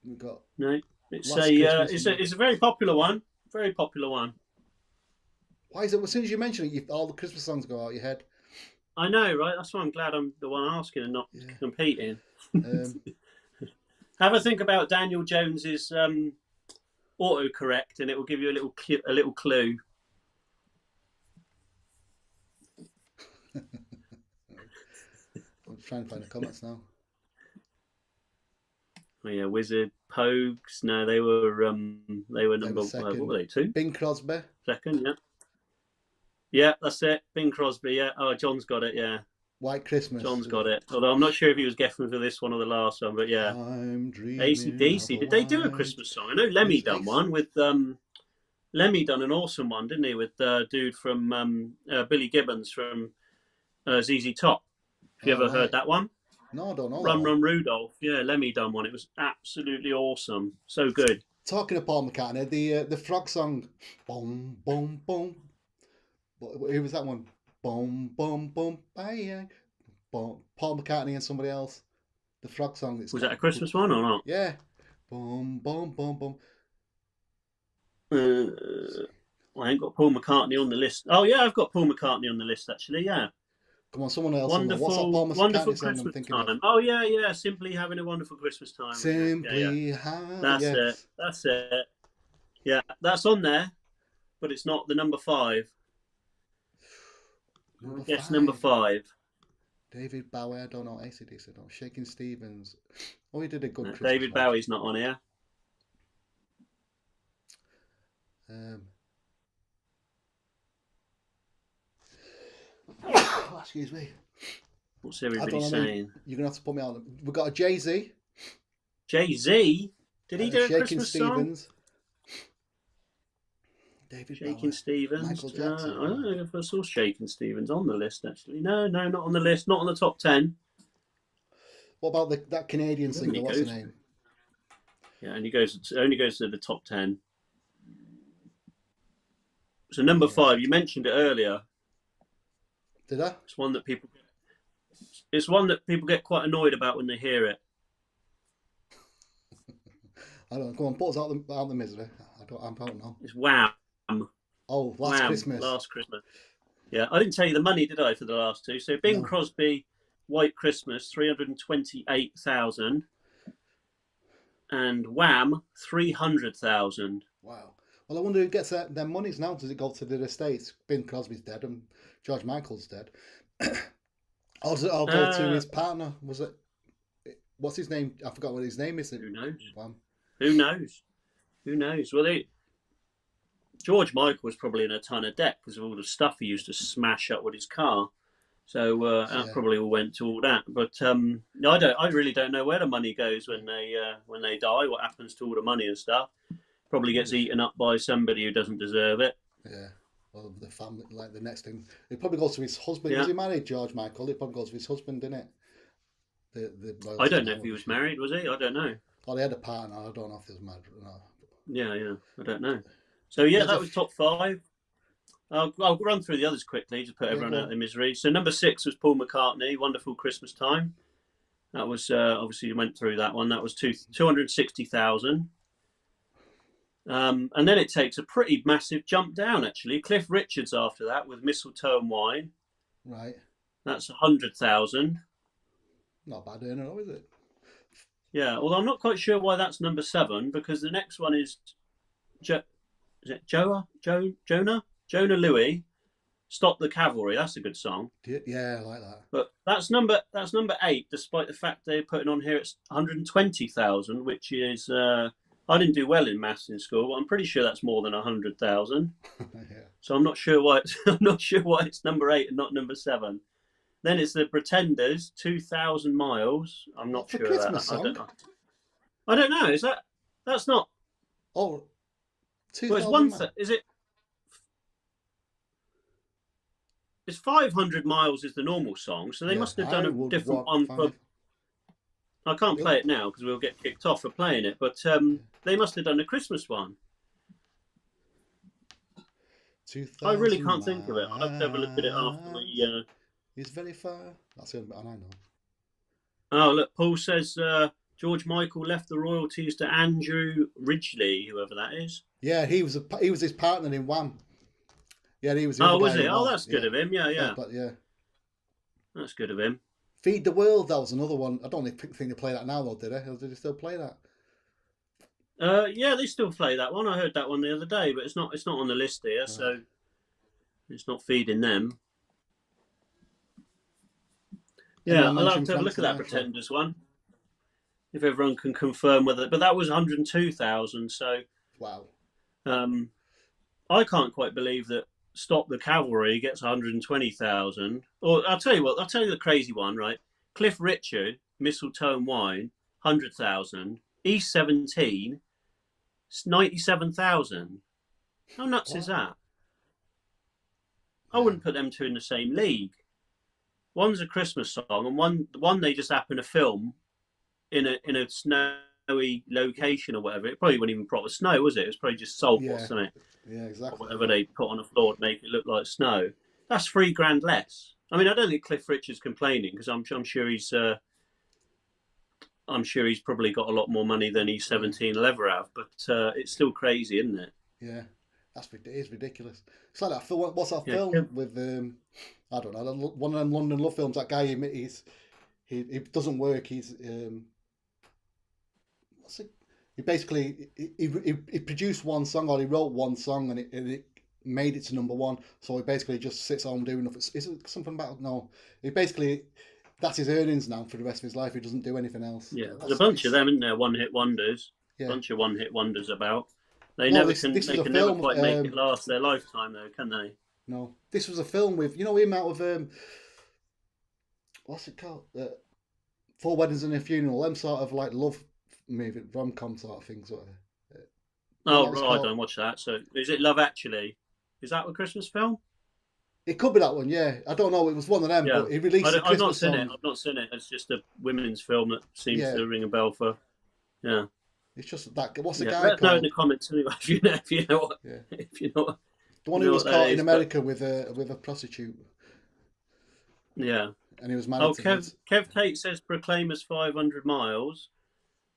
We got. No, it's a very popular one. Very popular one. Why is it? As soon as you mention it, all the Christmas songs go out your head. I know, right? That's why I'm glad I'm the one asking and not competing. Have a think about Daniel Jones's autocorrect, and it will give you a little clue. I'm trying to find the comments now. Oh yeah, Wizard, Pogues. No, they were number what were they? 2? Bing Crosby. Second, yeah. Yeah, that's it. Bing Crosby. Yeah. Oh, John's got it. Yeah. White Christmas. John's got it. Although I'm not sure if he was guessing for this one or the last one, but yeah. I'm dreaming. AC/DC. Did they do a Christmas song? I know Lemmy done one with Lemmy done an awesome one, didn't he? With dude from Billy Gibbons from ZZ Top. Have you ever heard that one? No, I don't know. Run Run Rudolph. Yeah, Lemmy done one. It was absolutely awesome. So good. Talking of Paul McCartney, the frog song, boom, boom, boom. Who was that one? Boom, boom, boom, bang, boom. Paul McCartney and somebody else. The frog song. Was that a Christmas one or not? Yeah. Boom, boom, boom, boom. I ain't got Paul McCartney on the list. Oh yeah, I've got Paul McCartney on the list actually. Yeah. Come on, someone else. Wonderful, what's that Paul McCartney wonderful song Christmas I'm thinking time. of? Oh yeah, simply having a wonderful Christmas time. Simply That's it. That's it. Yeah, that's on there, but it's not the number 5. Number 5. David Bowie, I don't know. AC/DC, I don't know. Shaking Stevens. Oh, he did a good Christmas David Bowie's not on here. Excuse me. What's everybody saying? You're going to have to put me on. We've got a Jay-Z. Jay-Z? Did he do a Christmas Stevens. song? David Shaking Bowie. Stevens. Michael Jackson. I don't know if I saw Shaking Stevens on the list, actually. No, not on the list. Not on the top 10. What about that Canadian singer? What's his name? Yeah, and he only goes to the top 10. So number 5, you mentioned it earlier. Did I? It's one that people get quite annoyed about when they hear it. I don't know. Go on, put us out the misery. I don't know. It's Wham. Oh, Last Christmas. Last Christmas. Yeah, I didn't tell you the money, did I, for the last 2? So Bing Crosby, White Christmas, 328,000, and Wham, 300,000. Wow. Well, I wonder who gets their monies now. Does it go to the estates? Bing Crosby's dead and George Michael's dead. Or does it all go to his partner? Was it? What's his name? I forgot what his name is. Who knows? Wham. Who knows? Well, George Michael was probably in a ton of debt because of all the stuff he used to smash up with his car. So that probably all went to all that. But I really don't know where the money goes when they die. What happens to all the money and stuff? Probably gets eaten up by somebody who doesn't deserve it. Yeah. Well, the family, like the next thing, it probably goes to his husband. Yeah. Was he married, George Michael? It probably goes to his husband, didn't it? I don't know if he was married. Was he? I don't know. Well, they had a partner. I don't know if he was married or not. Yeah. I don't know. So yeah, that was top 5. I'll run through the others quickly, just put everyone out of their misery. So number 6 was Paul McCartney, Wonderful Christmas Time. That was obviously you went through that one. That was 260,000. And then it takes a pretty massive jump down, actually. Cliff Richards after that with Mistletoe and Wine. Right. That's 100,000. Not a bad earner, though, is it? Yeah, although I'm not quite sure why that's number 7, because the next one is is it Jonah Louis, Stop the Cavalry. That's a good song. Yeah, I like that. But that's number 8, despite the fact they're putting on here it's 120,000, which is I didn't do well in maths in school, but I'm pretty sure that's more than 100,000. Yeah. So I'm not sure why it's number 8 and not number 7. Then it's the Pretenders, 2,000 Miles. I'm not sure of that. Song? I don't know. That's not? Oh, 2,000 miles. Is it? It's 500 Miles is the normal song, so they must have done a different one. I can't play it now because we'll get kicked off for playing it, but they must have done a Christmas one. I really can't think of it. I'll have to have a look at it after we... It's very far. That's the only bit I know. Oh, look, Paul says George Michael left the royalties to Andrew Ridgeley, whoever that is. Yeah, he was his partner in Wham. Yeah, he was. Oh, was he? Oh, that's good of him. Yeah. But yeah, that's good of him. Feed the World. That was another one. I don't think they play that now, though, did they? Or did they still play that? Yeah, they still play that one. I heard that one the other day, but it's not on the list here, right. So it's not feeding them. Yeah, I'll have to have a look at that Pretenders one. If everyone can confirm whether, but that was 102,000. So wow. I can't quite believe that Stop the Cavalry gets 120,000. Or I'll tell you the crazy one, right? Cliff Richard, Mistletoe and Wine, 100,000. E17, 97,000. How nuts is that? I wouldn't put them two in the same league. One's a Christmas song, and one they just happen to film in a snowy location or whatever. It probably wasn't even proper snow, was it? It was probably just salt, wasn't it? Yeah, exactly. Or whatever they put on the floor to make it look like snow. That's $3,000 less. I mean, I don't think Cliff Richard's complaining because I'm sure he's probably got a lot more money than E17 will ever have. But it's still crazy, isn't it? Yeah, it's ridiculous. It's like that film. What's that film with I don't know, one of them London love films. That guy, he doesn't work. He's what's it? He basically he produced one song, or he wrote one song, and it made it to number 1. So he basically just sits home doing nothing. Is it something about no? He basically that's his earnings now for the rest of his life. He doesn't do anything else. Yeah, there's a bunch of them, isn't there? One-hit wonders. Yeah. A bunch of one-hit wonders about. They never can quite make it last their lifetime, though, can they? No, this was a film with him out of what's it called? 4 Weddings and a Funeral. Them sort of like love movie, rom-com sort of things. Oh, right, I don't watch that. So, is it Love Actually? Is that a Christmas film? It could be that one, yeah. I don't know. It was one of them, but he released a Christmas song. I've not seen it. It's just a women's film that seems to ring a bell for. Yeah. It's just that. What's the guy called? Let us know in the comments anyway if you know what. Yeah. If you know what. The one who was caught in America with a prostitute. Yeah. And he was married to Kev Tate says Proclaimers 500 Miles.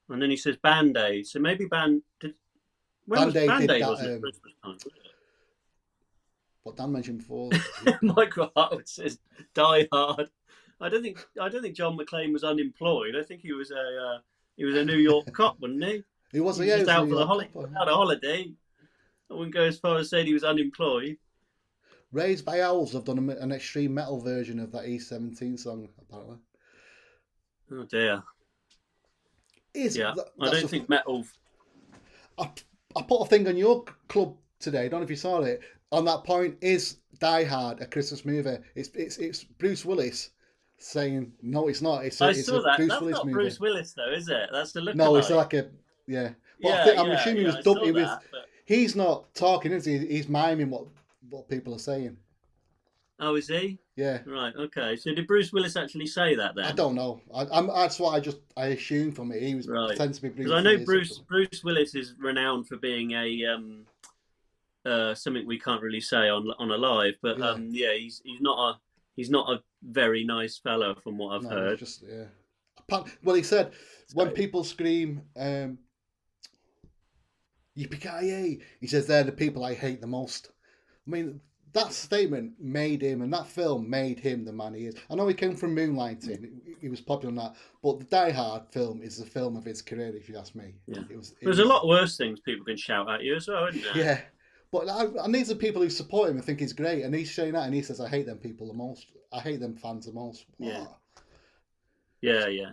And then he says Band-Aid. So maybe Band-Aid wasn't Christmas time, was it? What Dan mentioned before. Michael Harwood says Die Hard. I don't think John McClane was unemployed. I think he was a New York cop, wasn't he? He was just out for the holiday. I wouldn't go as far as saying he was unemployed. Raised by Owls have done an extreme metal version of that E17 song, apparently. Oh dear. I don't think metal. I put a thing on your club today. I don't know if you saw it. On that point, is Die Hard a Christmas movie? It's Bruce Willis saying no, it's not. It's I saw that. Bruce That's Willis not movie. Bruce Willis though, is it? That's the look. No, it's like a yeah. But I'm assuming he was dubbed. He's not talking, is he? He's miming what people are saying. Oh, is he? Yeah. Right. Okay. So did Bruce Willis actually say that then? I don't know. That's what I assumed from it. He was pretending to be Bruce. Because I know Bruce Willis is renowned for being a something we can't really say on a live, but he's not a very nice fellow from what I've heard. Just Well, he said when people scream yippee-ki-yay, he says they're the people I hate the most. I mean, that statement made him, and that film made him the man he is. I know he came from Moonlighting; he was popular on that, but the Die Hard film is the film of his career, if you ask me. Yeah. It There's a lot worse things people can shout at you as well, isn't there? Yeah, but and these are people who support him and think he's great, and he's saying that, and he says, "I hate them people the most. I hate them fans the most." Yeah. Oh. Yeah.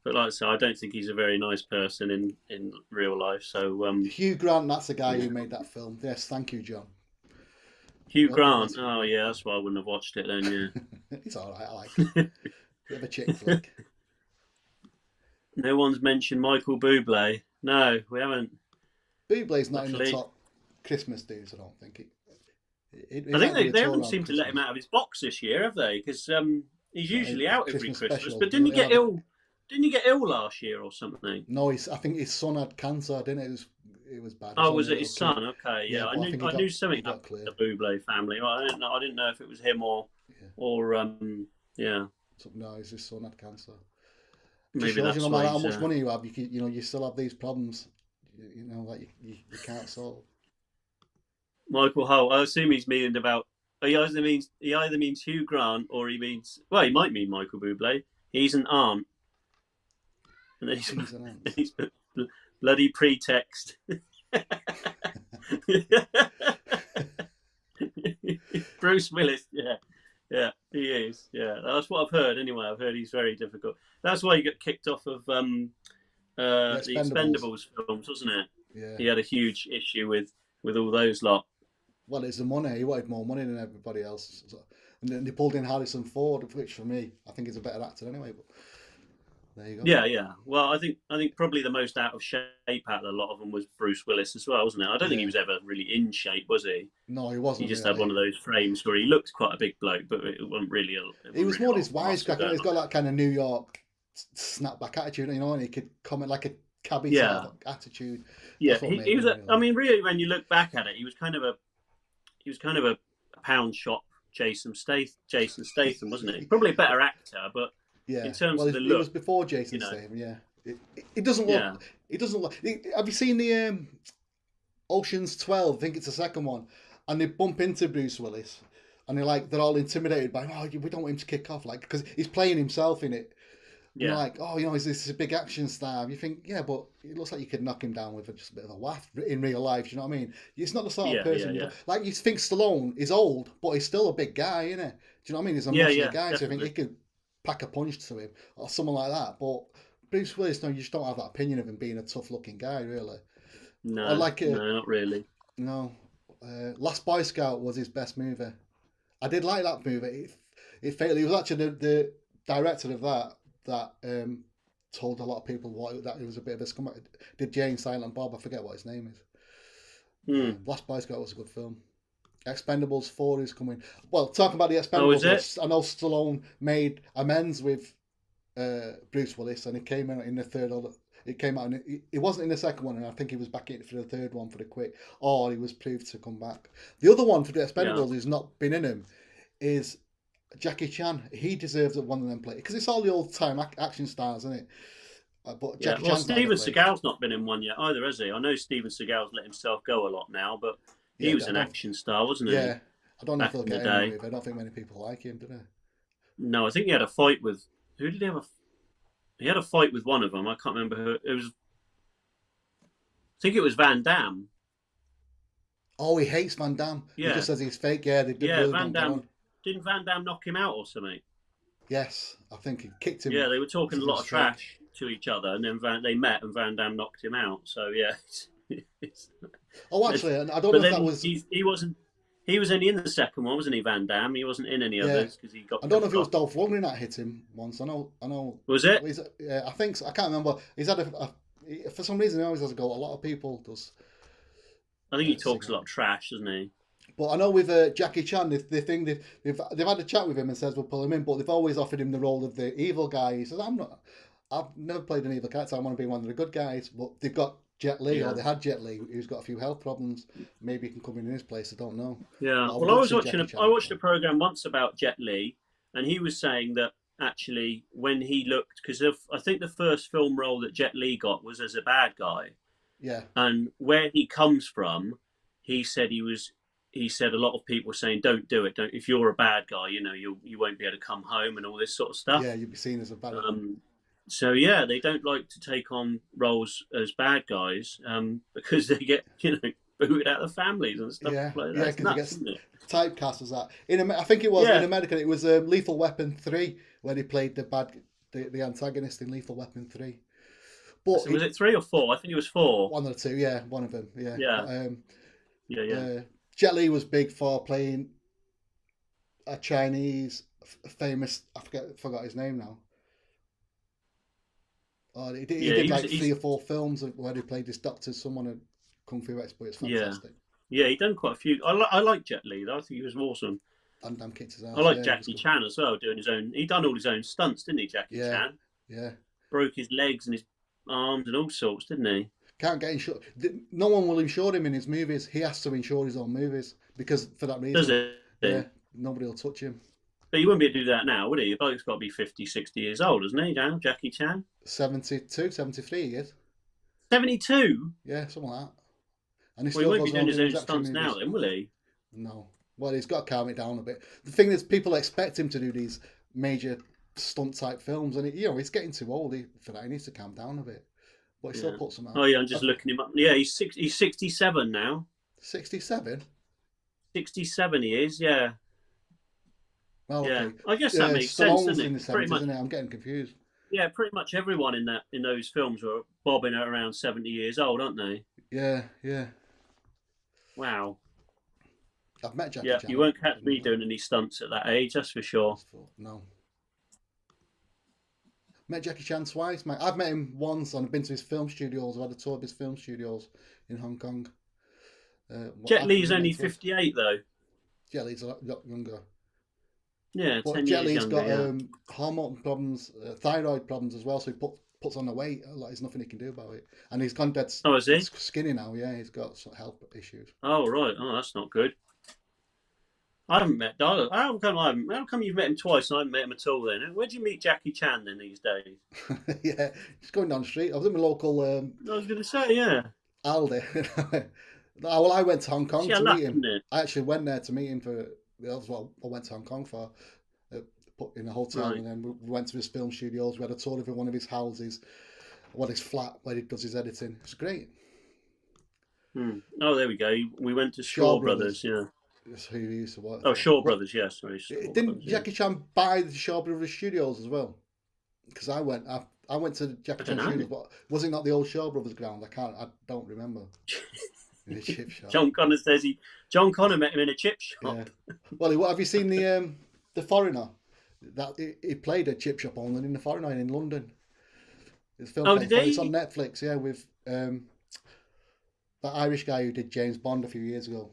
But like I said, I don't think he's a very nice person in real life. So Hugh Grant, that's the guy who made that film. Yes, thank you, John. Hugh Grant. Oh yeah, that's why I wouldn't have watched it then. Yeah. It's all right. I like it. Bit of a chick flick. No one's mentioned Michael Buble. No, we haven't. Buble's not in the top Christmas dudes, I don't think. I think they haven't seemed to let him out of his box this year, have they? Because he's usually out every Christmas. Special, but didn't he get ill? Didn't he get ill last year or something? No, I think his son had cancer, didn't it? It was bad. Oh, was it his son? Okay, yeah. I knew something about clear. the Buble family. I didn't know if it was him or yeah. So, no, his son had cancer. Maybe that's no why. matter how much money you have, you still have these problems. That you can't solve. Michael Holt. I assume he's meaning about. He either means Hugh Grant or he means. Well, he might mean Michael Bublé. He's an aunt. And then he's bloody pretext. Bruce Willis. Yeah, he is. Yeah, that's what I've heard. Anyway, I've heard he's very difficult. That's why he got kicked off of the Expendables films, wasn't it? Yeah. He had a huge issue with all those lot. Well, it's the money. He wanted more money than everybody else. And then they pulled in Harrison Ford, which for me, I think is a better actor anyway. But there you go. Yeah. Well, I think probably the most out of shape out of a lot of them was Bruce Willis as well, wasn't it? I don't think he was ever really in shape, was he? No, he wasn't. He just had one of those frames where he looked quite a big bloke, but it wasn't really. He was more his wisecrack. He's got that kind of New York snapback attitude, and he could comment like a cabbie sort of attitude. Yeah, he was. I mean, really, when you look back at it, he was kind of a pound shop Jason Statham, wasn't he? Probably a better actor, but in terms of the look, it was before Jason Statham. Yeah, it doesn't look. Yeah. It doesn't look. Have you seen the Ocean's 12? I think it's the second one, and they bump into Bruce Willis, and they're all intimidated by, we don't want him to kick off, because he's playing himself in it. Yeah. You're like, is this a big action star? You think, but it looks like you could knock him down with just a bit of a waft in real life. You know what I mean? It's not the sort of person. Like you think Stallone is old, but he's still a big guy, isn't it? Do you know what I mean? He's a muscular guy, definitely. So I think he could pack a punch to him or someone like that. But Bruce Willis, no, you just don't have that opinion of him being a tough-looking guy, really. No, no, not really. No. Last Boy Scout was his best movie. I did like that movie. It failed. He was actually the director of that told a lot of people that it was a bit of a scum. Did Jane Silent Bob? I forget what his name is. Last Boy Scout was a good film. Expendables 4 is coming. Well, talking about the Expendables, I know Stallone made amends with Bruce Willis, and it came out in the third. It came out, and it wasn't in the second one, and I think he was back in for the third one for the quick, or he was proved to come back. The other one for the Expendables who's not been in him is Jackie Chan. He deserves one of them play because it's all the old time action stars, isn't it? But Jackie Chan's Steven Seagal's not been in one yet either, has he? I know Steven Seagal's let himself go a lot now, but he was an action star, wasn't he? Yeah, I don't know if he'll get any with. I don't think many people like him, do they? No, I think he had a fight with who did he have? He had a fight with one of them. I can't remember who it was. I think it was Van Damme. Oh, he hates Van Damme. Yeah. He just says he's fake. Yeah, they did. Yeah, Van Damme. Didn't Van Damme knock him out or something? Yes, I think he kicked him. Yeah, they were talking a lot of trash to each other, and then they met, and Van Damme knocked him out. So yeah. Oh, actually, I don't know if that was. He wasn't. He was only in the second one, wasn't he, Van Damme? He wasn't in any others because he got. I don't know if it was Dolph Lundgren that hit him once. I know. Was it? Yeah, I think so. I can't remember. He's had for some reason he always has a go. A lot of people does. I think he talks a lot of trash, doesn't he? But I know with Jackie Chan, they've had a chat with him and says we'll pull him in, but they've always offered him the role of the evil guy. He says I've never played an evil character. I want to be one of the good guys. But they've got Jet Li, or they had Jet Li, who's got a few health problems. Maybe he can come in his place. I don't know. Yeah. Well, I watched a program once about Jet Li, and he was saying that actually when he looked, because I think the first film role that Jet Li got was as a bad guy. Yeah. And where he comes from, he said he was he said a lot of people saying, "Don't do it. Don't. If you're a bad guy, you know, you won't be able to come home and all this sort of stuff." Yeah, you'd be seen as a bad. So yeah, they don't like to take on roles as bad guys because they get, you know, booted out of families and stuff like that. Yeah, because it gets typecast as that. I think it was in America. It was Lethal Weapon 3 when he played the antagonist in Lethal Weapon 3. But so was it 3 or 4? I think it was 4. One or 2, yeah, one of them, yeah. Yeah. But, Jet Li was big for playing a Chinese famous. I forgot his name now. Oh, he did like 3 or 4 films where he played this doctor, someone a kung fu expert. It's fantastic. Yeah, he done quite a few. I like Jet Li though. I think he was awesome. Van Damme kicked his ass. I like Jackie Chan as well, doing his own. He done all his own stunts, didn't he, Jackie Chan? Yeah. Broke his legs and his arms and all sorts, didn't he? Can't get insured. No one will insure him in his movies. He has to insure his own movies because for that reason. Does it? Yeah. Nobody will touch him. But he wouldn't be able to do that now, would he? The bloke's got to be 50, 60 years old, isn't he, now, Jackie Chan? 72, 73 he is. 72? Yeah, something like that. And he won't be doing his own stunts now then, will he? No. Well, he's got to calm it down a bit. The thing is, people expect him to do these major stunt-type films, and he's getting too old for that. He needs to calm down a bit. But he still puts them out. Oh, yeah, I'm just looking him up. Yeah, he's 67 now. 67? 67 he is, yeah. Well, yeah, okay. I guess that makes sense, doesn't it? In the 70s, isn't it? I'm getting confused. Yeah, pretty much everyone in those films were bobbing at around 70 years old, aren't they? Yeah. Wow. I've met Jackie Chan. You won't catch me doing any stunts at that age, that's for sure. No. Met Jackie Chan twice, mate. I've met him once and I've been to his film studios. I've had a tour of his film studios in Hong Kong. Jet Li's only 58 though. Jet Li's a lot younger. Yeah, but 10 Jet years Li's younger, got hormone problems, thyroid problems as well, so he puts on the weight. Like, there's nothing he can do about it. And he's gone dead skinny now, yeah. He's got some health issues. Oh, right. Oh, that's not good. I haven't met Darla. How come you've met him twice and I haven't met him at all then? Where'd you meet Jackie Chan then these days? Yeah, he's going down the street. I was in my local... I was going to say, yeah. Aldi. Well, I went to Hong Kong to meet him. I actually went there to meet him for... That's what I went to Hong Kong for. Put in a hotel, right. And then we went to his film studios. We had a tour of one of his houses, his flat where he does his editing. It's great. Oh, there we go. We went to Shaw Brothers, yeah. That's who he used to work for. Shaw Brothers, yes. Sorry, Didn't Jackie Chan buy the Shaw Brothers studios as well? Because I went to Jackie Chan studios. But was it not the old Shaw Brothers ground? I don't remember. In a chip shop. John Connor met him in a chip shop. Yeah. Well, have you seen the Foreigner? That he played a chip shop owner in the Foreigner in London. It's filmed. Did he? It's on Netflix. Yeah, with that Irish guy who did James Bond a few years ago.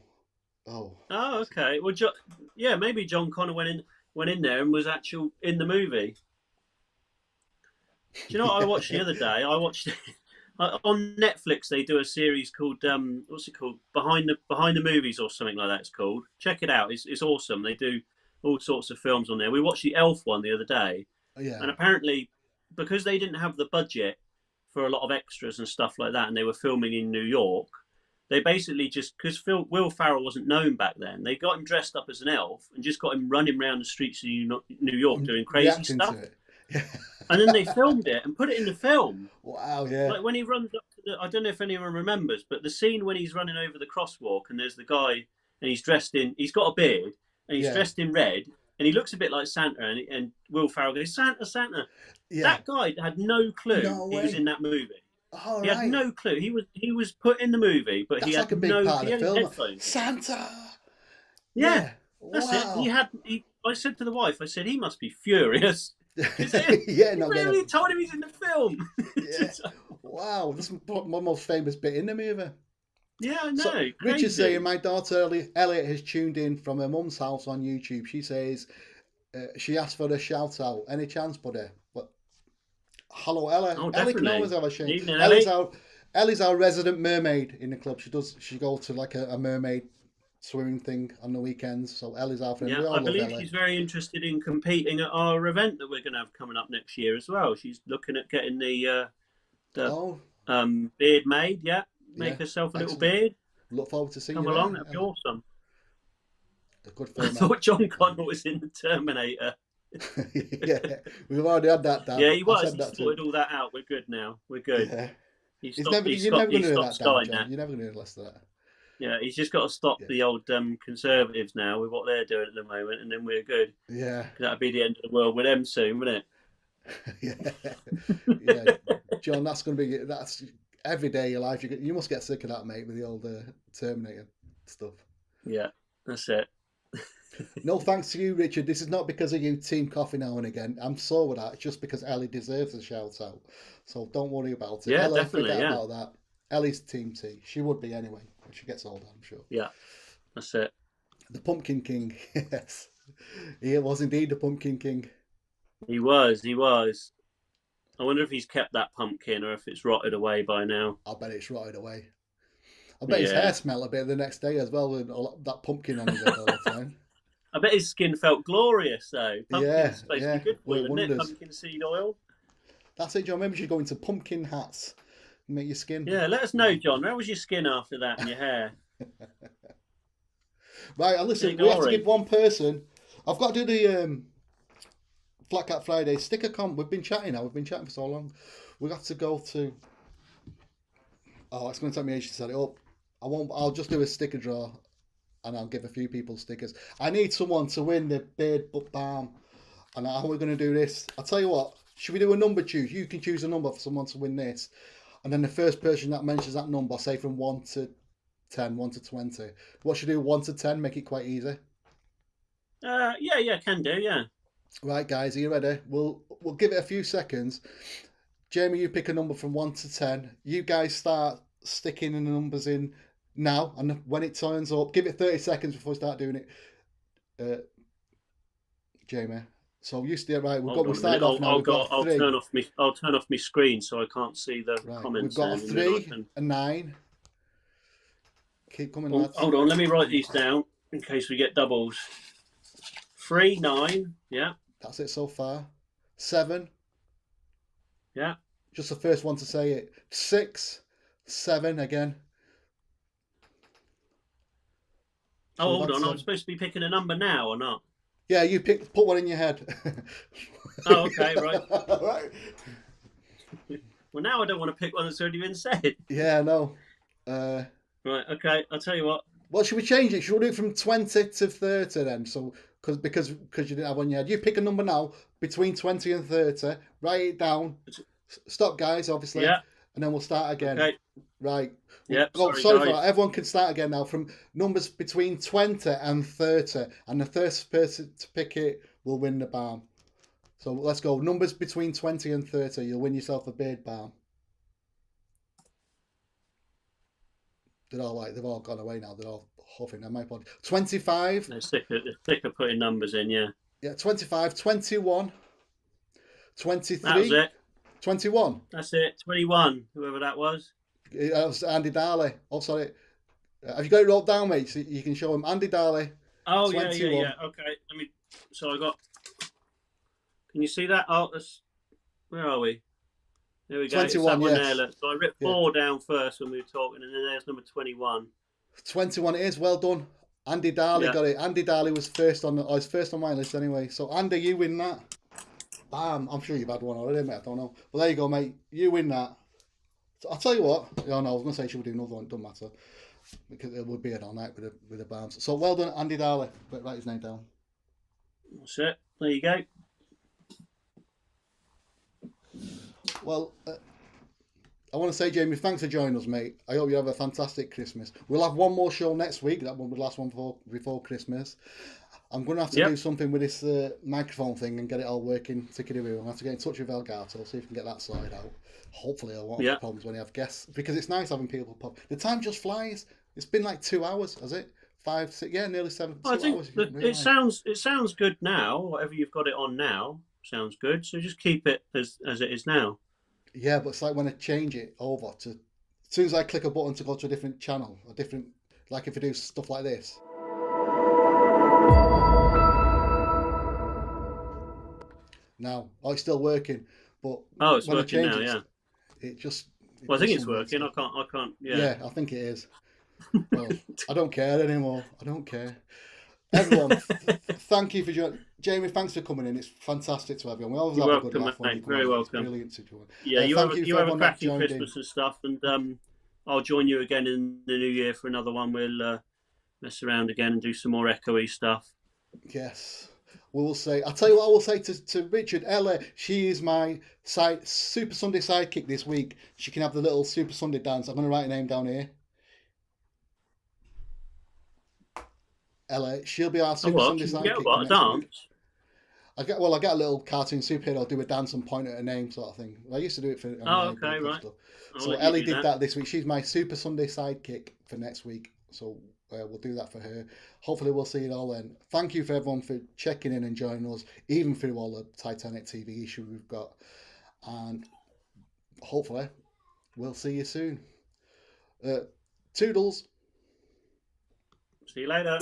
Oh, okay. Well, maybe John Connor went in there and was actual in the movie. Do you know what I watched the other day? I watched on Netflix. They do a series called what's it called? Behind the Movies or something like that. It's called. Check it out. It's awesome. They do all sorts of films on there. We watched the Elf one the other day, and apparently because they didn't have the budget for a lot of extras and stuff like that, and they were filming in New York. They basically just, because Will Ferrell wasn't known back then, they got him dressed up as an elf and just got him running around the streets of New York doing crazy stuff. And then they filmed it and put it in the film. Wow, yeah. Like when he runs up to I don't know if anyone remembers, but the scene when he's running over the crosswalk and there's the guy and he's he's got a beard and he's dressed in red and he looks a bit like Santa and Will Ferrell goes, Santa, Santa. Yeah. That guy had no clue he was in that movie. Oh, he had no clue. He was put in the movie, but he had no headphones. Santa. Yeah. That's it. I said to the wife, he must be furious. Really told him he's in the film. Yeah. Wow, this is my most famous bit in the movie. Yeah, I know. So, Richard's saying, my daughter Elliot has tuned in from her mum's house on YouTube. She says she asked for a shout out. Any chance, buddy? But hello, Ella. Oh, Ellie can always have a shout. Ellie's our resident mermaid in the club. She goes to like a mermaid swimming thing on the weekends. So Ellie's our friend. Yeah, I believe she's very interested in competing at our event that we're going to have coming up next year as well. She's looking at getting the beard made. Yeah, make herself a little beard. Look forward to seeing you. Come along, that'd be awesome. A good I film. thought John Connor was in the Terminator. Yeah, we've already had that, Dan. Yeah, he I was. said He that sorted to all that out. We're good now. We're good. Yeah. He's You're stopped, never going to do that, Dan, Sky John. now. You're never going to do less of that. Yeah, he's just got to stop Yeah. the old Conservatives now with what they're doing at the moment, and then we're good. Yeah. 'Cause that'll be the end of the world with them soon, wouldn't Yeah. Yeah. John, that's every day of your life. You must get sick of that, mate, with the old Terminator stuff. it? Yeah, that's it. No thanks to you, Richard. This is not because of you, Team Coffee, now and again. I'm sore with that. It's just because Ellie deserves a shout out. So don't worry about it. Yeah, Ellie, definitely. forget Yeah, about that. Ellie's Team T. She would be anyway when she gets older, I'm sure. yeah, that's it. The Pumpkin King. Yes. He was indeed the Pumpkin King. He was. He was. I wonder if he's kept that pumpkin or if it's rotted away by now. I bet it's rotted away. I bet his hair smelled a bit the next day as well with all that pumpkin on his head all the time. I bet his skin felt glorious though. Pumpkin's supposed to be good for you, isn't it? wonders. Pumpkin seed oil. That's it, John. Maybe you should go into pumpkin hats and make your skin. Yeah, let us know, John. How was your skin after that and your hair? Right, and listen, we have to give one person. I've got to do the Flat Cat Friday sticker comp. We've been chatting now. We've been chatting for so long. We got to go to. Oh, it's going to take me ages to set it up. I won't. I'll just do a sticker draw, and I'll give a few people stickers. I need someone to win the beard balm, and how we're going to do this? I'll tell you what. Should we do a number choose? You can choose a number for someone to win this, and then the first person that mentions that number, say from 1 to 10, 1 to 20. What should we do? 1 to 10. Make it quite easy. Yeah, can do. Yeah. Right, guys, are you ready? We'll give it a few seconds. Jamie, you pick a number from 1 to 10. You guys start sticking the numbers in now, and when it turns up, give it 30 seconds before we start doing it. Jamie, so you stay right. We started off now. I'll turn off my screen so I can't see the comments. We've got a 3, a 9. Keep coming, lads. Hold on, let me write these down in case we get doubles. 3, 9, yeah. That's it so far. 7. Yeah. Just the first one to say it. 6, 7 again. So hold on. I'm supposed to be picking a number now or not? Yeah, you put one in your head. Oh, okay, right. Right. Well, now I don't want to pick one that's already been said. Yeah, no. Right, okay. I'll tell you what. Well, should we change it? Should we do it from 20 to 30 then? So, because you didn't have one yet. You pick a number now between 20 and 30. Write it down. Stop, guys, obviously. Yeah. And then we'll start again. Okay. Right. Yeah. Sorry for that. Everyone can start again now from numbers between 20 and 30. And the first person to pick it will win the balm. So let's go. Numbers between 20 and 30. You'll win yourself a beard balm. They've all gone away now. They're all huffing. 25. They're sick of putting numbers in, yeah. Yeah, 25, 21, 23. That was it. 21. That's it. 21, whoever that was. That was Andy Darley. Oh, sorry. Have you got it wrote down, mate? So you can show him. Andy Darley. Oh, 21. yeah. Okay. So I got. Can you see that? Oh, where are we? There we go. 21, it's that yes. one there, look. So I ripped 4 down first when we were talking, and then there's number 21. 21 it is. Well done. Andy Darley got it. Andy Darley was first on my list anyway. So Andy, you win that. Bam. I'm sure you've had one already, mate. I don't know. Well, there you go, mate. You win that. So I'll tell you what. Oh, no, I was going to say she would do another one. It doesn't matter. Because it would be an all night with the balms. So well done, Andy Darley. Write his name down. That's it. There you go. Well, I want to say, Jamie, thanks for joining us, mate. I hope you have a fantastic Christmas. We'll have one more show next week. That one was the last one before Christmas. I'm going to have to do something with this microphone thing and get it all working. I'm going to have to get in touch with Elgato, see if we can get that sorted out. Hopefully I won't have problems when you have guests, because it's nice having people pop. The time just flies. It's been like 2 hours, has it? 5, 6, nearly 7. I think it sounds good now. Whatever you've got it on now sounds good. So just keep it as it is now. Yeah, but it's like when I change it over to, as soon as I click a button to go to a different channel, like if I do stuff like this. Now, it's still working, but it's working now. Yeah. It just. Well, I think it's working. I can't. Yeah. Yeah, I think it is. Well, I don't care anymore. I don't care. Everyone, thank you for joining. Jamie, thanks for coming in. It's fantastic to have you on. We always You're have a good welcome, laugh when mate. you come Very on. welcome. It's brilliant to join. Yeah, you thank have, you you for have a everyone that cracking joined Christmas in. and stuff, and I'll join you again in the new year for another one. We'll mess around again and do some more echoey stuff. Yes. We'll say. I'll tell you what I will say to Richard. Ella, she is my Super Sunday sidekick this week. She can have the little Super Sunday dance. I'm going to write her name down here. Ella, she'll be our Super Sunday sidekick for next week. I get a little cartoon superhero. I'll do a dance and point at a name sort of thing. I used to do it for okay, right. Stuff. So Ellie did that this week. She's my Super Sunday sidekick for next week. So we'll do that for her. Hopefully we'll see it all then. Thank you for everyone for checking in and joining us, even through all the Titanic TV issues we've got. And hopefully we'll see you soon. Toodles. See you later.